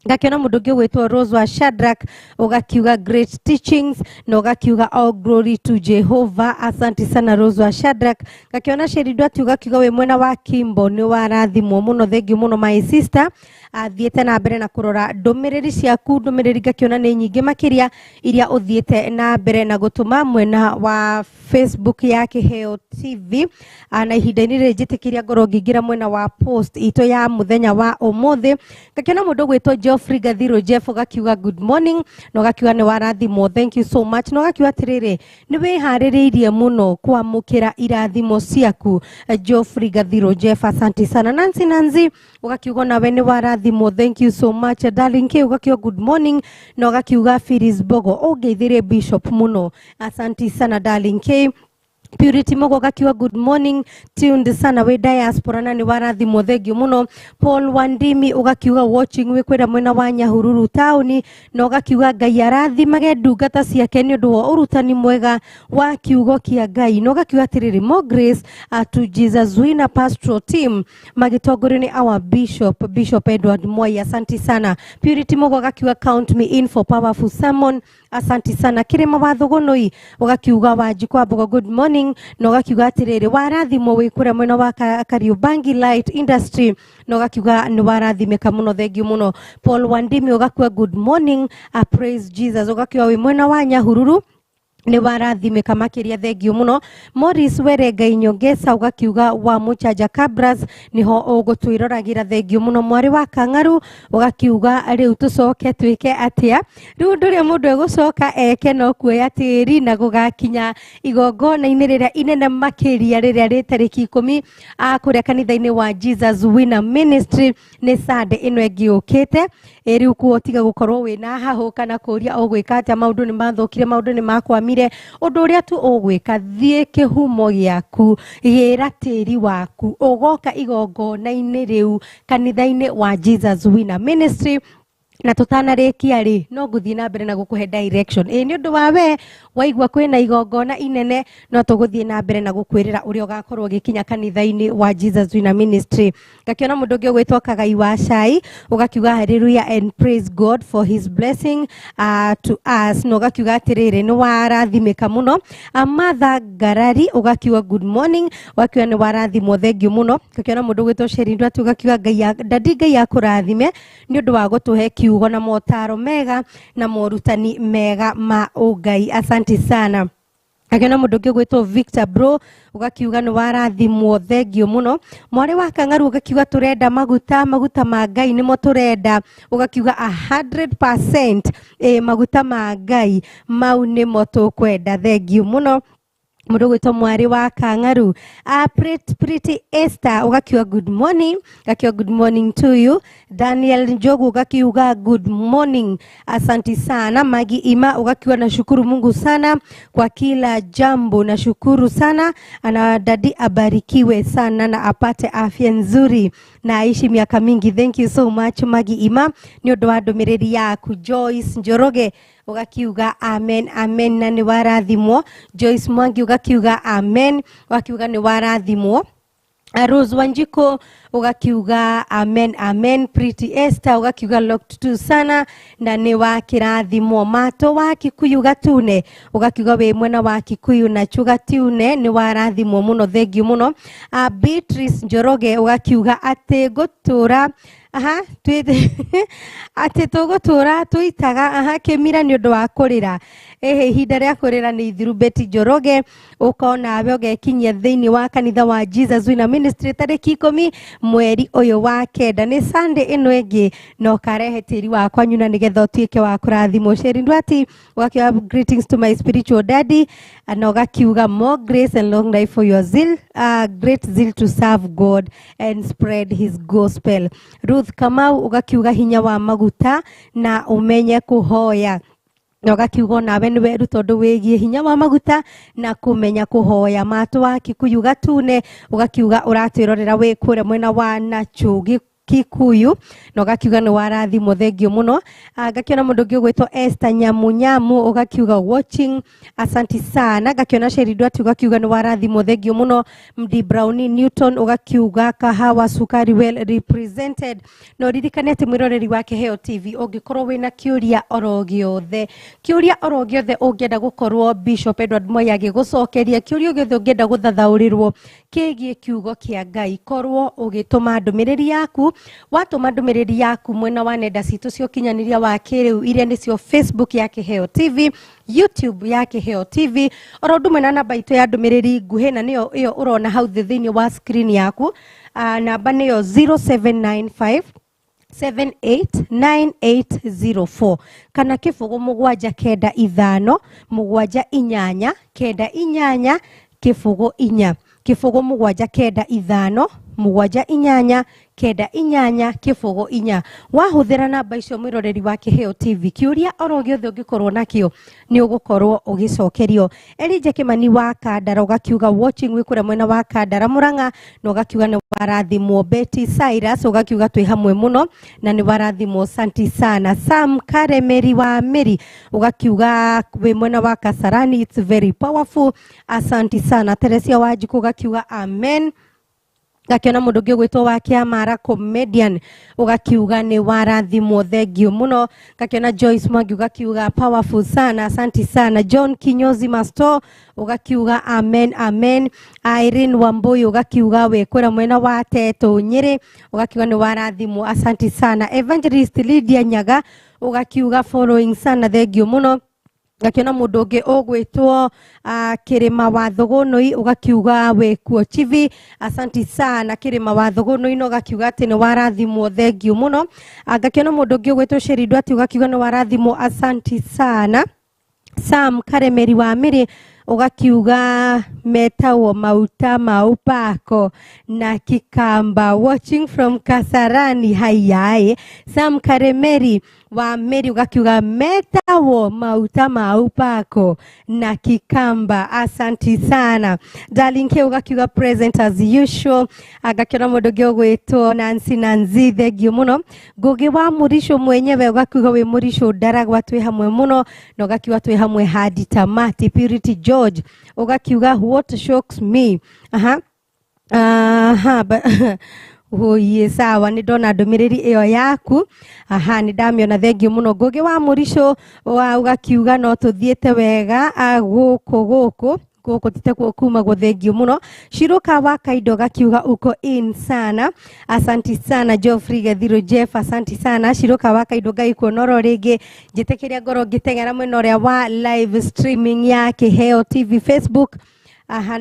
Gakiona mundu ũngĩ gwĩtwo Rose wa Shadrack ugakiuga great teachings, no gakiuga all glory to Jehovah. Asante sana Rose wa Shadrack. Gakiona Sheridu ugakiuga we mwena wa Kimbo ni warathimwo muno, thank you muno my sister. Athiĩte na mbere na kurora ndũmĩrĩri ciaku, ndũmĩrĩri ngakiona nĩ nyingĩ makĩria iria ũthiĩte na mbere na gũtũma mwena wa Facebook ya Kĩheo TV. Na ihinda-inĩ rĩrĩ njĩtĩkĩria ngorwo ngĩingĩra mwena wa post itũ ya mũthenya wa ũmũthĩ. Gakiona mũndũ gwĩtwo Geoffrey Gathiro Jeff gakiuga good morning, no gakiuga nĩ warathimwo, thank you so much. No gakiuga atĩrĩrĩ nĩ wĩharĩrĩirie mũno kwamũkĩra irathimo ciaku Geoffrey Gathiro Jeff, asante sana. Nancy ugakiuga nawe nĩ warathimwo, thank you so much. Darling K ugakiuga good morning, no gakiuga Phyllis Bogo ũngeithĩrie Bishop muno, asante sana Darling K. Purity Mogo gakiuga good morning, tuned sana we diaspora na ni warathimwo, thank you muno. Paul Wandimi ugakiuga watching we kwenda mwena wa Nyahururu town, no gakiuga Ngai arathimage ndungata ciake ni ũndũ wa ũrutani mwega wa kiugo kia Ngai. No gakiuga atĩrĩrĩ more grace to Jesus Winner pastoral team magitongorio ni our Bishop Edward Moi, asante sana. Purity Mogo gakiuga count me in for powerful sermon, asante sana. Kirema wa Thogonoi ugakiuga Wanjikwa Mbogo good morning, no gakiuga atĩrĩrĩ warathimwo wĩ kũrĩa mwena wa Kariubangi Light Industry, no gakiuga nĩ warathimĩka mũno, thank you muno. Paul Wandimi ugakiuga good morning, praise Jesus, ugakiuga wĩ mwena wa Nyahururu ni warathimĩka makĩria, thank you muno. Morris Werengai Nyongesa ugakiuga wa Muchaja Cabras niho ũgũtwĩroragĩra, thank you muno. Mwarĩ wa Kang'aru ugakiuga rĩu tũcoke twĩke atĩa, rĩu ũndũ ũrĩa mũndũ egũcoka eke no kuoya tĩri na gũgakinya igongona-inĩ rĩrĩa inene makĩria rĩrĩa rĩ tarĩki 10 kũrĩa kanitha-inĩ wa Jesus Winner Ministry nĩ Sunday ĩno ĩngĩũkĩte. Rĩu kuo tiga gũkorwo wĩna hahũ kana kũria ũgwĩka atĩa, maũndũ nĩ mathũkire, maũndũ nĩ makwamire, ũndũ ũrĩa tu ũgwĩka thiĩ kĩhumo gĩaku, gĩra tĩri waku, ũgoka igongona-inĩ rĩu kanitha-inĩ wa Jesus Winner Ministry. Na tutanarĩkia rĩ no ngũthiĩ na mbere na gũkũhe direction. Nĩ ũndũ wa we waigua kwĩna igongona inene no tũgũthiĩ na mbere na gũkwĩrĩra ũrĩa ũgakorwo ũgĩkinya kanitha-inĩ wa Jesus Winner Ministry. Gakiona mũndũ ũngĩ ũgwĩtwo Kagai wa Cai ũgakiuga hallelujah and praise God for his blessing to us, no gakiuga atĩrĩrĩ nĩ warathimĩka mũno. Martha Ngarari ũgakiuga good morning, wakiuga nĩ warathimwo, thank you mũno. Gakiona mũndũ ũgwĩtwo Sherindu ũgakiuga Ndadi Ngai akũrathime nĩ ũndũ wa gũtũhe kiugo na motaro mega na morutani mega ma Ngai, asante sana. Akiona mũndũ ũngĩ gwĩtwo Victor Bro ugakiuga nĩ warathimwo, thank you mũno. Mwarĩ wa Kang'aru ugakiuga tũrenda maguta ma Ngai nĩmo tũrenda, ugakiuga 100% maguta ma Ngai mau nĩmo tũkwenda, thank you mũno. Mũndũ gwĩtwo Mwarĩ wa Kang'aru Pretty Esther ugakiuga good morning, gakiuga good morning to you. Daniel Njogu ugakiuga good morning, asante sana. Magi Ima ugakiuga nashukuru Mungu sana kwa kila jambo, nashukuru sana, ana dadi abarikiwe sana na apate afya nzuri na aishi miaka mingi, thank you so much Magi Ima nĩ ũndũ wa ndũmĩrĩri yaku. Joyce Njoroge ugakiuga amen amen na nĩ warathimwo. Joyce Mwangi ugakiuga amen, wakiuga nĩ warathimwo. Rose Wanjiko ugakiuga amen amen. Pretty Esther ugakiuga locked to sana na nĩ wa kĩrathimwo. Mato wa Kikuyu Gatune ugakiuga we mwena wa Kikuyu na Chuga Tune nĩ warathimwo mũno, thank you mũno. Beatrice Njoroge ugakiuga atĩ gũtũra ati tugutura tuitaga kimira ni undu wa kurira ihinda ria kurira ni ithiru Betty Njoroge ukona we ugekinyia thiini wa kanitha wa Jesus Winner Ministry tariki 10 mweri uyu wa kenda ni Sunday ino ingi no karehe tiri wakwa nyuna nigetha utuike wa kurathimo Sheri Ndwati wakiwa greetings to my spiritual daddy na ugakiuga more grace and long life for your zeal great zeal to serve God and spread his gospel. Ruth Kamau ugakiuga hinya wa maguta na umenye kuhoya na ugakiuga nawe ni weru tondu wigie hinya wa maguta na kumenya kuhoya. Matu wa Kikuyu Gatune ugakiuga uratwirorera wikure mwena wa Nachugi Kikuyu no gakiuga ni warathimo thengio muno gakiona mundu ngi gwitwo Esther Nyamunyamu ugakiuga watching asanti sana gakiona Sheri Ndwati ugakiuga ni warathimo thengio muno Mdi Browni Newton ugakiuga kahawa sukari well represented no ririkane ati mwiroreri wa Kiheo TV ungikorwo wina kiuria orogiothe ungienda gukorwo Bishop Edward Moya agigucokeria kiuria giothe ungienda guthathaurirwo kigie kiugo kia Ngai korwo ugituma ndumiriri yaku watuma ndumiriri yaku mwena wa nenda citu cio kinyaniria wa kiriu iria nicio Facebook ya Kiheo TV, YouTube ya Kiheo TV oro ndume na namba itu ya ndumiriri nguhi na niyo iyo urona hau thiini wa screen yaku namba niyo 0795 789804 kana kifugo mugwanja kenda ithano mugwanja inyanya kenda inyanya kifugo inya kifugo mugwanja kenda ithano mugwanja inyanya kenda inyanya kifugo inya wahuthira namba icio mwiroreri wa Kiheo TV kiuria oro giothe ungikorwo nakio ni ugukorwo ugicokerio. Elije Kimani wa Kandara ugakiuga watching wikure mwena wa Kandara Muranga no ugakiuga ni warathimo. Betty Cyrus ugakiuga twi hamwe muno na ni warathimo santi sana. Sam Karemeri wa Meri ugakiuga we mwena wa Kasarani it's very powerful asanti sana. Teresia Wanjiku ugakiuga amen gakiona mundu ngi gwitwo wa Kiamara comedian ugakiuga ni warathimo thengio muno. Gakiona Joyce Mwangi ugakiuga powerful sana asanti sana. John Kinyozi Masto ugakiuga amen amen. Irene Wambui ugakiuga wekora mwena wa Teto Nyeri ugakiuga ni warathimo asanti sana. Evangelist Lydia Nyaga ugakiuga following sana thengio muno. Gakiona mundu ngi ogwitwo Kirima wa Thogonoi ugakiuga wekuo chivi asanti sana. Kirima wa Thogonoi no gakiuga ati ni warathimo thengio muno. Gakiona mundu ngi ogwitwo Sheri Ndwati ugakiuga ni warathimo asanti sana. Sam Karemeri wa Miri ugakiuga metawo mauta maupako na Kikamba watching from Kasarani hayaye. Sam Karemeri wa Meri ugakiuga metawo mauta maupako na Kikamba asanti sana. Darling K ugakiuga present as usual. Agakiona mundu ngi ogwitwo Nancy Nanzi thengio muno. Ngugi wa Murisho mwenyewe ugakiuga we Murisho Ndaragwa twi hamwe muno no ugakiuga twi hamwe hadi tamati. Purity George ugakiuga what shocks me Oye sawa ni ndona ndumiriri iyo yaku ni ndamiona thengio muno. Ngugi wa Murisho wa ugakiuga no tuthiete wega guku titekwo kuma guthengio muno. Shiruka wa Kaido gakiuga uko in sana asanti sana. Geoffrey Gethiro Jeff asanti sana. Shiruka wa Kaido gaiko noro rege jitekeria ngoro ngitengera mwena uria wa live streaming ya Kiheo TV Facebook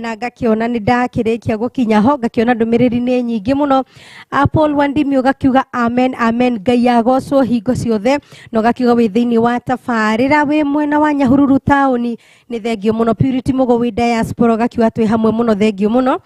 na gakiona ni ndakirikia gukinya ho gakiona ndumiriri ni nyingi muno. Apple Wandimi ugakiuga amen amen. Ngai agocwo hingo ciothe no gakiuga wi thiini wa tafarira wi mwena wa Nyahururu tauni ni thengio muno. Purity Mugo wi diaspora gakiuga twi hamwe muno thengio muno.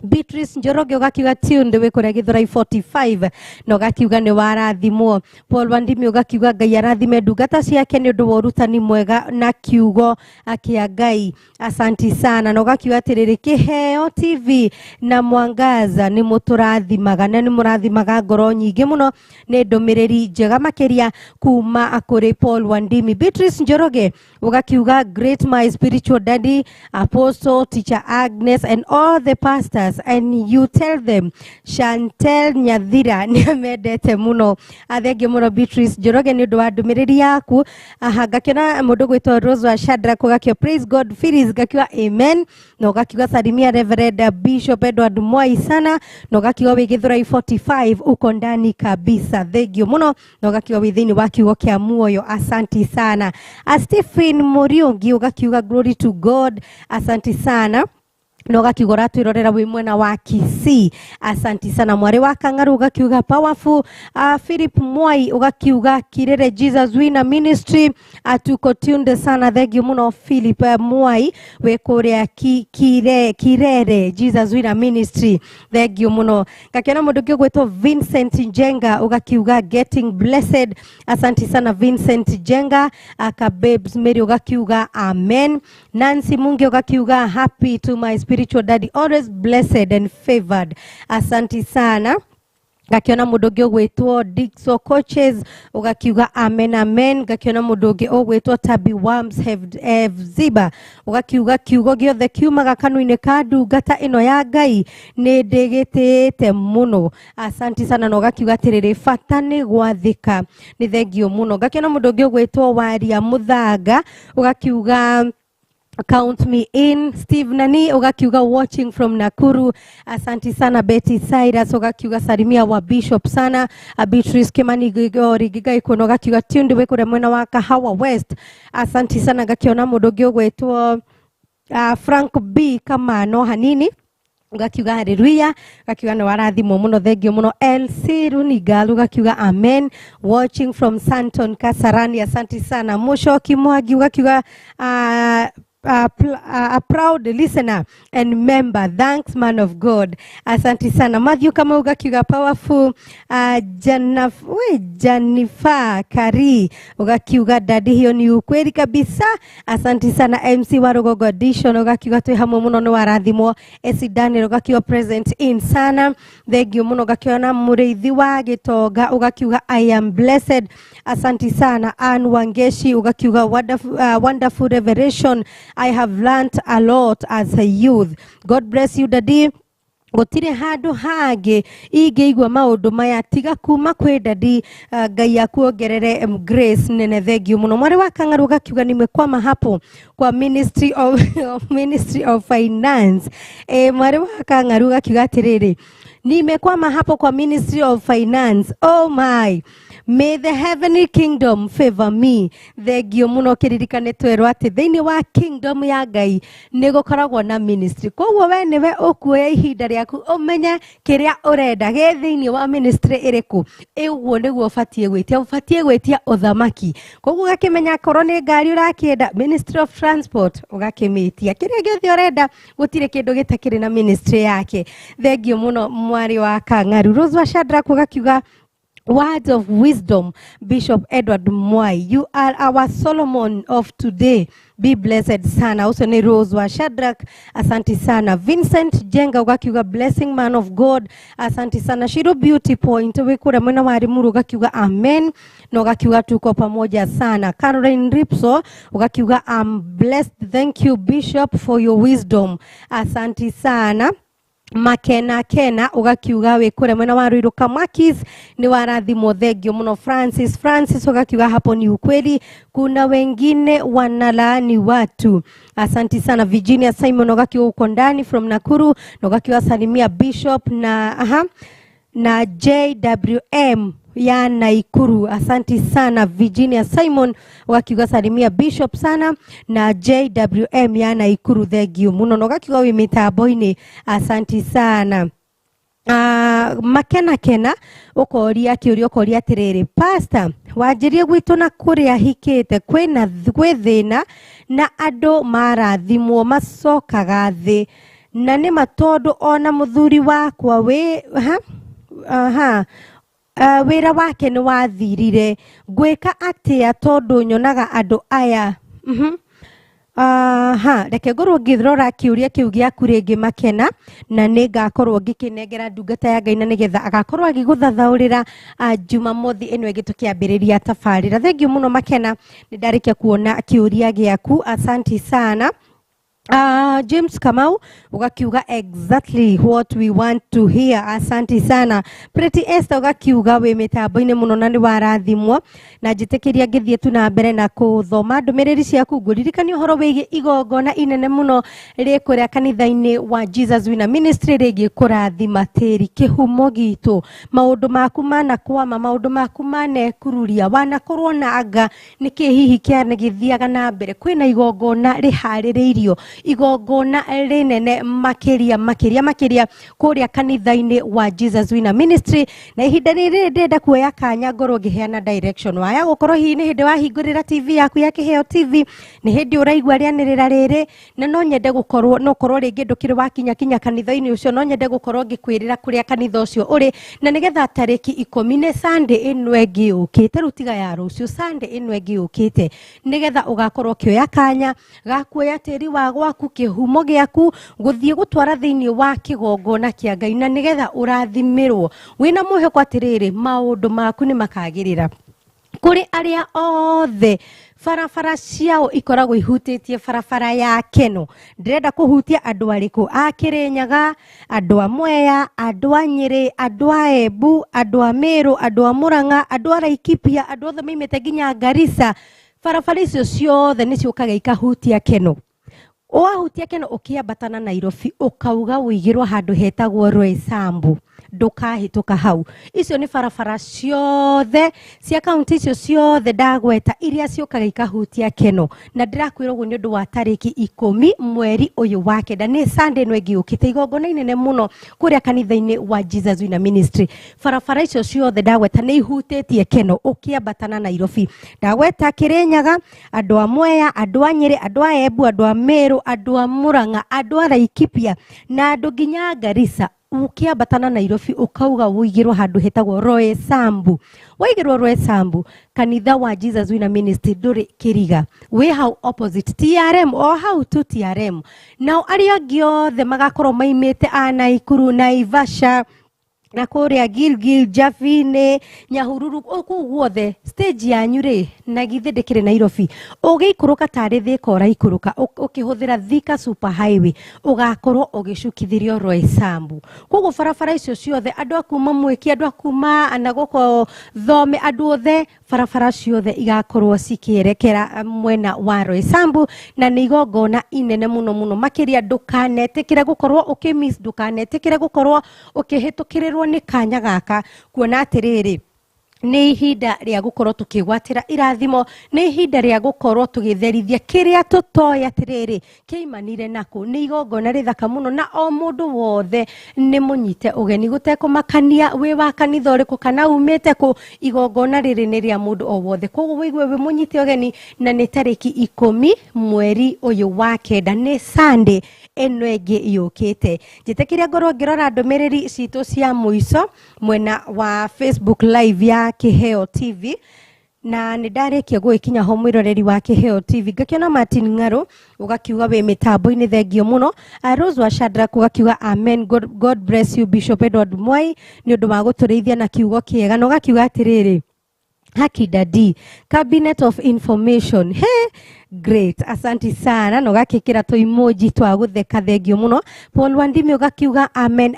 Beatrice Njoroge ugakiuga tunde wikuria Githurai 45 no gakiuga ni warathimo. Paul Wandimi ugakiuga Ngai arathime ndungata ciake ni undu wa urutani mwega na kiugo akia Ngai asanti sana. No gakiuga atiriri Kiheo TV na Mwangaza ni muturathimaga na ni murathimaga ngoro nyingi muno ni ndumiriri njega makiria kuma akuri Paul Wandimi. Beatrice Njoroge ugakiuga great my spiritual daddy Apostle Teacher Agnes and all the pastors Jesus and you tell them Chantel Nyathira niamendete muno. Thengio muno Beatrice Njoroge ni undu wa ndumiriri yaku. Ngakiona mundu gwitwo Rose wa Shadrack gakio praise God Phyllis gakiwa amen. No gakiwa salimia Reverend Bishop Edward Mwai sana. No gakiwa wigithurai 45 uko ndani kabisa. Thengio muno. No gakiwa withini wa kiugo kia muoyo. Asanti sana. Stephen Muriungi ugakiuga glory to God. Asanti sana. Noga kigora twirorera wi mwena wa Kisii. Asanti sana mwari wa Kangaru ugakiuga powerful. Philip Mwai ugakiuga Kirere Jesus Winner Ministry. Tuko tunde sana. Thengio muno Philip Mwai we kuria Kirere Jesus Winner Ministry. Thengio muno. Gakiona mundu gwetwo Vincent Njenga ugakiuga getting blessed. Asanti sana Vincent Njenga. Babes Mary ugakiuga amen. Nancy Mungi ugakiuga happy to my spiritual daddy, always blessed and favored. Asanti sana. Gakiona mudogi ogwetwo Dixo Coaches ugakiuga amen amen. Gakiona mudogi ogwetwo Tabi Worms have Ziba ugakiuga kiugo giothe kiumaga kanuine kadu gata ino ya Ngai ni ndigitite muno. Asanti sana. No gakiuga tiriri fatani gwathika ni thengio muno. Gakiona mudogi ogwetwo Waria Muthanga ugakiuga count me in. Steve Nani ugakiuga watching from Nakuru. Asanti sana. Betty Cyrus ugakiuga salimia wa Bishop sana. Beatrice Kimani Gigori giga ikono ugakiuga tunde we kure mwena wa Kahawa West. Asanti sana. Gakiona mudogi ogwetwo Frank B Kamano Hanini ugakiuga haleluya. Gakiuga no warathimo muno. Thengio muno. LC Runigal ugakiuga amen watching from Santon Kasarani. Asanti sana. Mushoki Mwagi ugakiuga a proud listener and member. Thanks man of God. Asanti sana. Matthew kama ugakiuga powerful. Janifa Kari ugakiuga dadi hiyo ni ukweli kabisa. Asanti sana. MC Warugogo Edition ugakiuga tu hamwe muno no warathimo. Esi Daniel ugakiuga present in sana. Thengio muno. Gakiona Mureithi wa Gitoga ugakiuga I am blessed. Asanti sana. Ann Wangeshi ugakiuga wonderful revelation. I have learned a lot as a youth. God bless you daddy. Gotire handu hage igigwa maundu maya tiga kuma kwe daddy. Ngai akuongerere grace nene. Thengio muno. Mwari wa Kangaru gakiuga nimekwama hapo kwa Ministry of Finance. Mwari wa Kangaru gakiuga atiriri nimekwama hapo kwa Ministry of Finance. Oh my, may the heavenly kingdom favor me. Thengio muno. Kiririkane twerwo ati thiini wa kingdom ya Ngai nigukoragwo na ministry. Koguo we niwe ukuoya ihinda riaku umenye kiria urenda ge thiini wa ministry iriku. Eguo niguo ufatie gwitia uthamaki. Koguo gakimenya korwo ni ngari urakienda Ministry of Transport ugakimitia. Kiria giothe urenda gutire kindu gitakiri na ministry yake. Thengio muno mwari wa Kangaru. Rose wa Shadrack ugakiuga words of wisdom. Bishop Edward Mwai, you are our Solomon of today. Be blessed sana. Also ni Rose wa Shadrack. Asanti sana. Vincent Jenga ugakiuga blessing man of God. Asanti sana. Shiro Beauty Point wekura mwena wa Rimuru ugakiuga amen. No ugakiuga tuko pamoja sana. Caroline Ripso ugakiuga I'm blessed. Thank you Bishop for your wisdom. Asanti sana. Makena ugakiuga we kure mwena wa Ruiruka Makis ni warathimo. Thengio muno. Francis ugakiuga hapo ni ukweli, kuna wengine wanalaani watu. Asanti sana. Virginia Simon ugakiuga uko ndani from Nakuru. Ugakiuga salimia Bishop na JWM ya Naikuru. Asanti sana Virginia Simon ugakiuga salimia Bishop sana na JWM ya Naikuru. Thengio muno. Ugakiuga wi mitambo-ini. Asanti sana. Makena ukoria kiuria ukoria atiriri pastor wanjirie gwitu na kuria hikite kwi thina na andu marathimwo macokaga thi na ni matondu ona muthuri wakwa we wira wake ni wathirire gwika atia tondu nyonaga andu aya reke ngorwo ngithirora kiuria kiu giaku ringi Makena na ningakorwo ngikinengera ndungata ya Ngai na nigetha agakorwo agiguthathaurira Jumamothi ino igitukiambiriria tafarira. Thengio muno Makena, nindarikia kuona kiuria giaku. Asanti sana. James Kamau ugakiuga exactly what we want to hear. Asante sana. Pretty Esther ugakiuga we mitambo-ini muno na ni warathimwo na njitekeria ngithie tu na mbere na kuthoma ndumiriri ciaku nguririkania uhoro wigi igongona inene muno rikuria kanitha-ini wa Jesus Winner Ministry rigi kurathima tiri kihumo gitu maundu maku manakwama maundu maku manekururia wanakorwo na anga niki hihi kiane githiaga na mbere kwina igongona rihaririirio igongona rinene makiria kuria kanitha-ini wa Jesus Winner Ministry na ihinda riri ndenda kuoya kanya ngorwo ngiheana direction waya gukorwo hihi ni hindi wahingurira TV yaku ya Kiheo TV ni hindi uraigua rianirira riri na no nyende gukorwo no korwo ringi ndukiri wakinya kanitha-ini ucio no nyende gukorwo ngikwirira kuria kanitha ucio uri na nigetha tariki 10 ni Sunday ino engi ukite rutiga ya rucio Sunday ino engi ukite nigetha ugakorwo kioya kanya gakuoya tiri wa gwaku kihumo giaku guthie gutwara thiini wa kigongona kia Ngai na nigetha urathimirwo wina muheko atiriri maundu maku ni makagirira kuri aria othe farafara ciao ikoragwo ihutitie farafara ya Keno ndirenda kuhutia andu ariku a Kirinyaga andu a Mwea andu a Nyeri andu a Embu andu a Meru andu a Murang'a andu a Laikipia andu othe maimete nginya Garissa farafara icio ciothe ni ciukaga ikahutia Keno oahutia Keno ukiambatana Nairobi ukauga uigirwo handu hetagwo Roysambu ndukahituka hau icio ni farafara ciothe cia kaunti icio ciothe ndagweta iria ciukaga ikahutia Keno na ndirakwira ugu ni undu wa tariki 10 mweri uyu wa kenda ni Sunday no egiukite igongona inene muno kuria kanitha-ini wa Jesus Winner Ministry farafara icio ciothe ndagweta ni ihutitie Keno ukiambatana Nairobi ndagweta Kirinyaga andu a Mwea andu a Nyeri andu a Embu andu a Meru andu a Murang'a andu a Laikipia na andu nginya Garissa ukiambatana Nairobi ukauga uigirwo handu hetagwo Roysambu waigirwo Roysambu kanitha wa Jesus Winner Ministry nduri Kiriga we how opposite TRM o how to TRM now aria angi othe magakorwo maimite a Naikuru Naivasha na kuria Gilgil Javine Nyahururu oku guothe stage yanyu ri na githe ndikire Nairobi ugiikuruka tari thika uraikuruka ukihuthira Thika super highway ugakorwo ugicukithirio Roysambu koguo farafara icio ciothe andu akuma Mwiki andu akuma anagoko Thome andu othe farafara ciothe igakorwo cikierekera mwena wa Roysambu na ni igongona inene muno makiria ndukanetikire gukorwo ukimiss ndukanetikire gukorwo ukihitukirwo ni kanya gaka kuona atiriri ni ihinda ria gukorwo tukigwatira irathimo ni ihinda ria gukorwo tugitherithia kiria tutoya atiriri kiimanire nako ni igongona rithaka muno na o mundu wothe ni munyite ugeni gutekumakania we wa kanitha uriku kana umite ku igongona riri ni ria mundu o wothe koguo wigwe we munyite ugeni na ni tariki 10 mweri uyu wa kenda ni Sunday eno engi yukite njitekiria ngorwo ngirora ndumiriri citu cia muico mwena wa Facebook live ya Kiheo TV na nindarikia gwikinya ho mwiroreri wa Kiheo TV ngakiona Martin Ng'aro ugakiuga we mitambo-ini thengio muno Rose wa Shadrack ugakiuga amen God bless you Bishop Edward Mwai ni undu wa guturithia na kiugo kiega no gakiuga atiriri Haki Dadi Cabinet of Information great asanti sana no gakikira to emoji twa gutheka thengio muno Paul Wandimi ugakiuga amen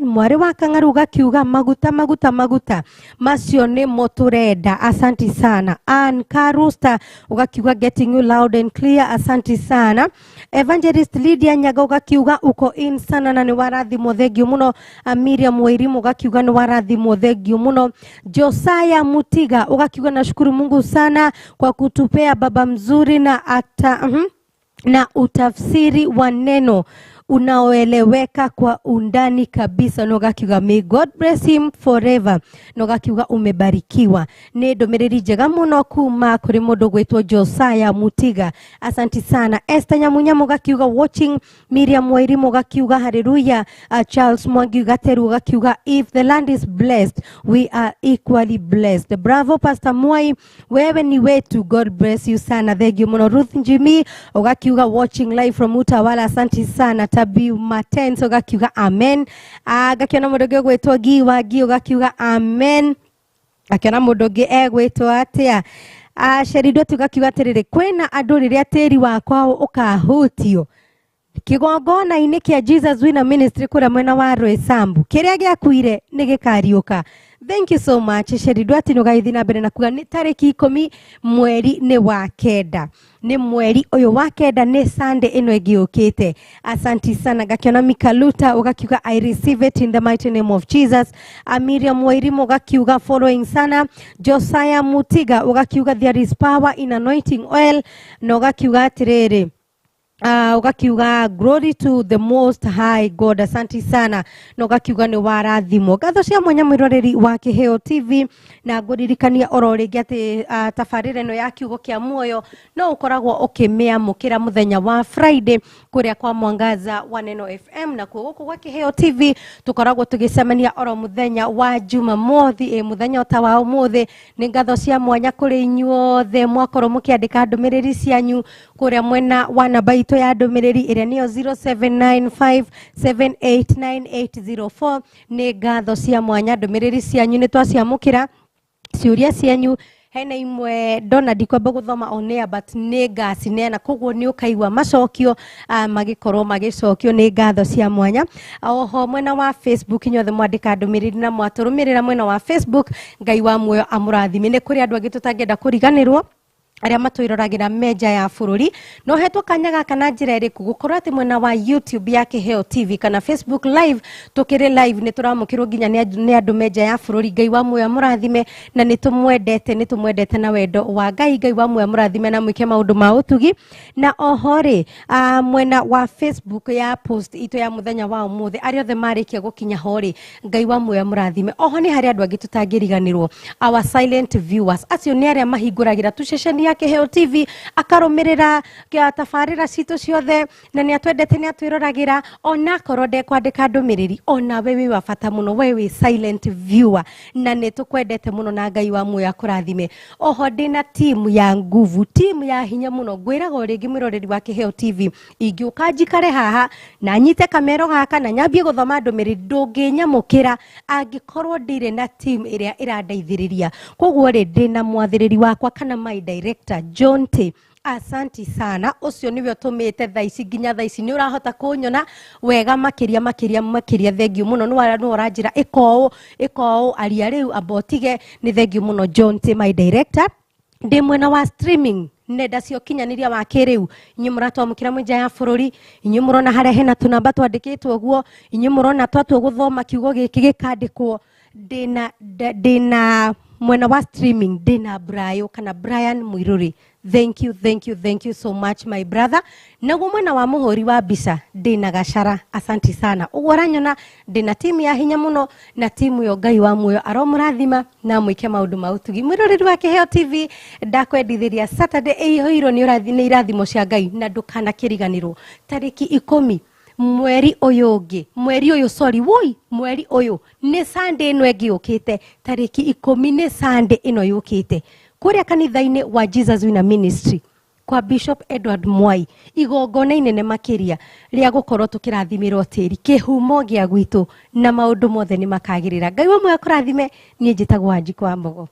mwari wa Kang'aru ugakiuga maguta macio ni moturenda asanti sana Ann Karusta ugakiuga getting you loud and clear asanti sana Evangelist Lydia Nyaga ugakiuga uko in sana na ni warathimo thengio muno Miriam Wairimu ugakiuga ni warathimo thengio muno Josiah Mutiga ugakiuga nashukuru Mungu sana kwa kutupea baba mzuri na na utafsiri wa neno unaoeleweka kwa undani kabisa nogakiuga may God bless him forever nogakiuga umebarikiwa ni ndumiriri njega muno kuma kuri mundu gwitwo Josiah Mutiga asanti sana Esther Nyamunyamu gakiuga watching Miriam Wairimu gakiuga hallelujah Charles Mwangi gateru gakiuga if the land is blessed we are equally blessed bravo Pastor Mwai wewe ni wetu God bless you sana thank you muno Ruth Njimi gakiuga watching live from Utawala asanti sana Tabi Matenso gakiuga amen gakiona mundu gwetwo Giwa gakiuga amen gakiona mundu gwetwo atia Sherido tugakiuga atiriri kwena andu riria tiri wa kwao ukahutio kigongona-inĩ kĩa Jesus Winner Ministry kũrĩa mwena wa Roysambu kĩrĩa gĩakuire nĩ gĩkariũka. Thank you so much. Sheridu ati nugaithi na mbere na kuga ni tariki 10 mweri ni wa kenda. Ni mweri uyu wa kenda ni Sunday ino igiukite. Asanti sana gakiona Mikaluta ugakiuga I receive it in the mighty name of Jesus. Miriam Wairimu ugakiuga following sana. Josiah Mutiga ugakiuga there is power in anointing oil. Na ugakiuga atiriri ugakiuga glory to the most high God. Asanti sana. Na ugakiuga ni warathimo. Gatho cia mwanya mwiroreri wa Kiheo TV na nguririkania oro ringi ati tabarire no ya kiugo kia muoyo no ukoragwo ukimea mukira muthenya wa Friday kuria kwa Mwangaza wa Neno FM na kuguku kwa Kiheo TV tukoragwo tugicemania oro muthenya wa Jumamothi muthenya utawa umuthi ni ngatho cia mwanya kuri inyuothe mwakorwo mukiandika ndumiriri cianyu kuria mwena wa namba itu ya ndumiriri iria niyo 0795789804 ni ngatho cia mwanya ndumiriri cianyu ni twaciamukira ciuria cianyu hena imwe ndona ndikwamba guthoma on air but ni ngacinena koguo ni ukaigwa macokio magikorwo magicokio ni ngatho cia mwanya. Oho mwena wa Facebook inyothe mwandika ndumiriri na mwaturumirira mwena wa Facebook Ngai wa muoyo amurathime ni kuri andu angi tutangenda kuriganirwo aria matwirораgira meja ya bururi no hetwo kanyaga kana njira iriku gukorwo ati mwena wa YouTube ya Kiheo TV kana Facebook live tukire live ni turamukirwo nginya ni andu meja ya bururi. Ngai wa muoyo murathime na ni tumwendete na wendo wa Ngai wa muoyo murathime na mwike maundu ma utugi. Na ohore mwena wa Facebook ya post ito ya muthenya wa umuthi ari othe marikia gukinya hori Ngai wa muoyo murathime. Oho ni hari andu angi tutangiriganirwo our silent viewers acio ni aria mahinguragira tuceceni ya Kiheo TV akarumirira kia tafarira citu ciothe na ni atwendete ni atwirораgira ona korwo ndekwandika ndumiriri ona wewe wa bata muno wewe silent viewer na ni tukwendete muno na Ngai wa muoyo akurathime. Oho ndina team ya nguvu team ya hinya muno ngwiraga ringi mwiroreri wa Kiheo TV ingiuka njikare haha na nyite kamero gaka na nyambie guthoma ndumiriri ndunginyamukira angikorwo ndire na team iria irandeithiriria koguo ri ndina mwathiriri wakwa kana my director John T. Asanti sana ucio niwe tumite thaici nginya thaici ni urahota kunyona wega makiria thengiu muno no uranjira iko aria riu abotige ni thengiu muno John T, my director. Ndi mwena wa streaming nenda cio kinyaniria wa kiriu inyu muratwamukira mwija ya bururi inyu murona haria hena tunamba twandikitwo guo inyu murona twatwo guthoma kiugo giki gikandikwo dina mwena wa streaming dina Brian Muiruri. Thank you so much my brother. Naguo mwena wa muhuri wa bisa dina Gashara. Asanti sana. Ugoranyona dina timu ya hinya muno na timu yo Ngai wa muoyo aromurathima na mwike maundu mautugi. Mwiroreri wa Kiheo TV ndakwendithiria Saturday ihoiro ni irathimo cia Ngai na ndukana kiriganirwo tariki 10 mweri uyu ni Sunday ino igiukite tariki 10 ni Sunday ino yukite kuria kanitha-ini wa Jesus Winner Ministry kwa Bishop Edward Mwai igongona inene makiria ria gukorwo tukirathimirwo tiri kihumo gia gwitu na maundu mothe ni makagirira. Ngai wa muoyo akurathime. Nie njitagwo Wanjiku wa Mbogo.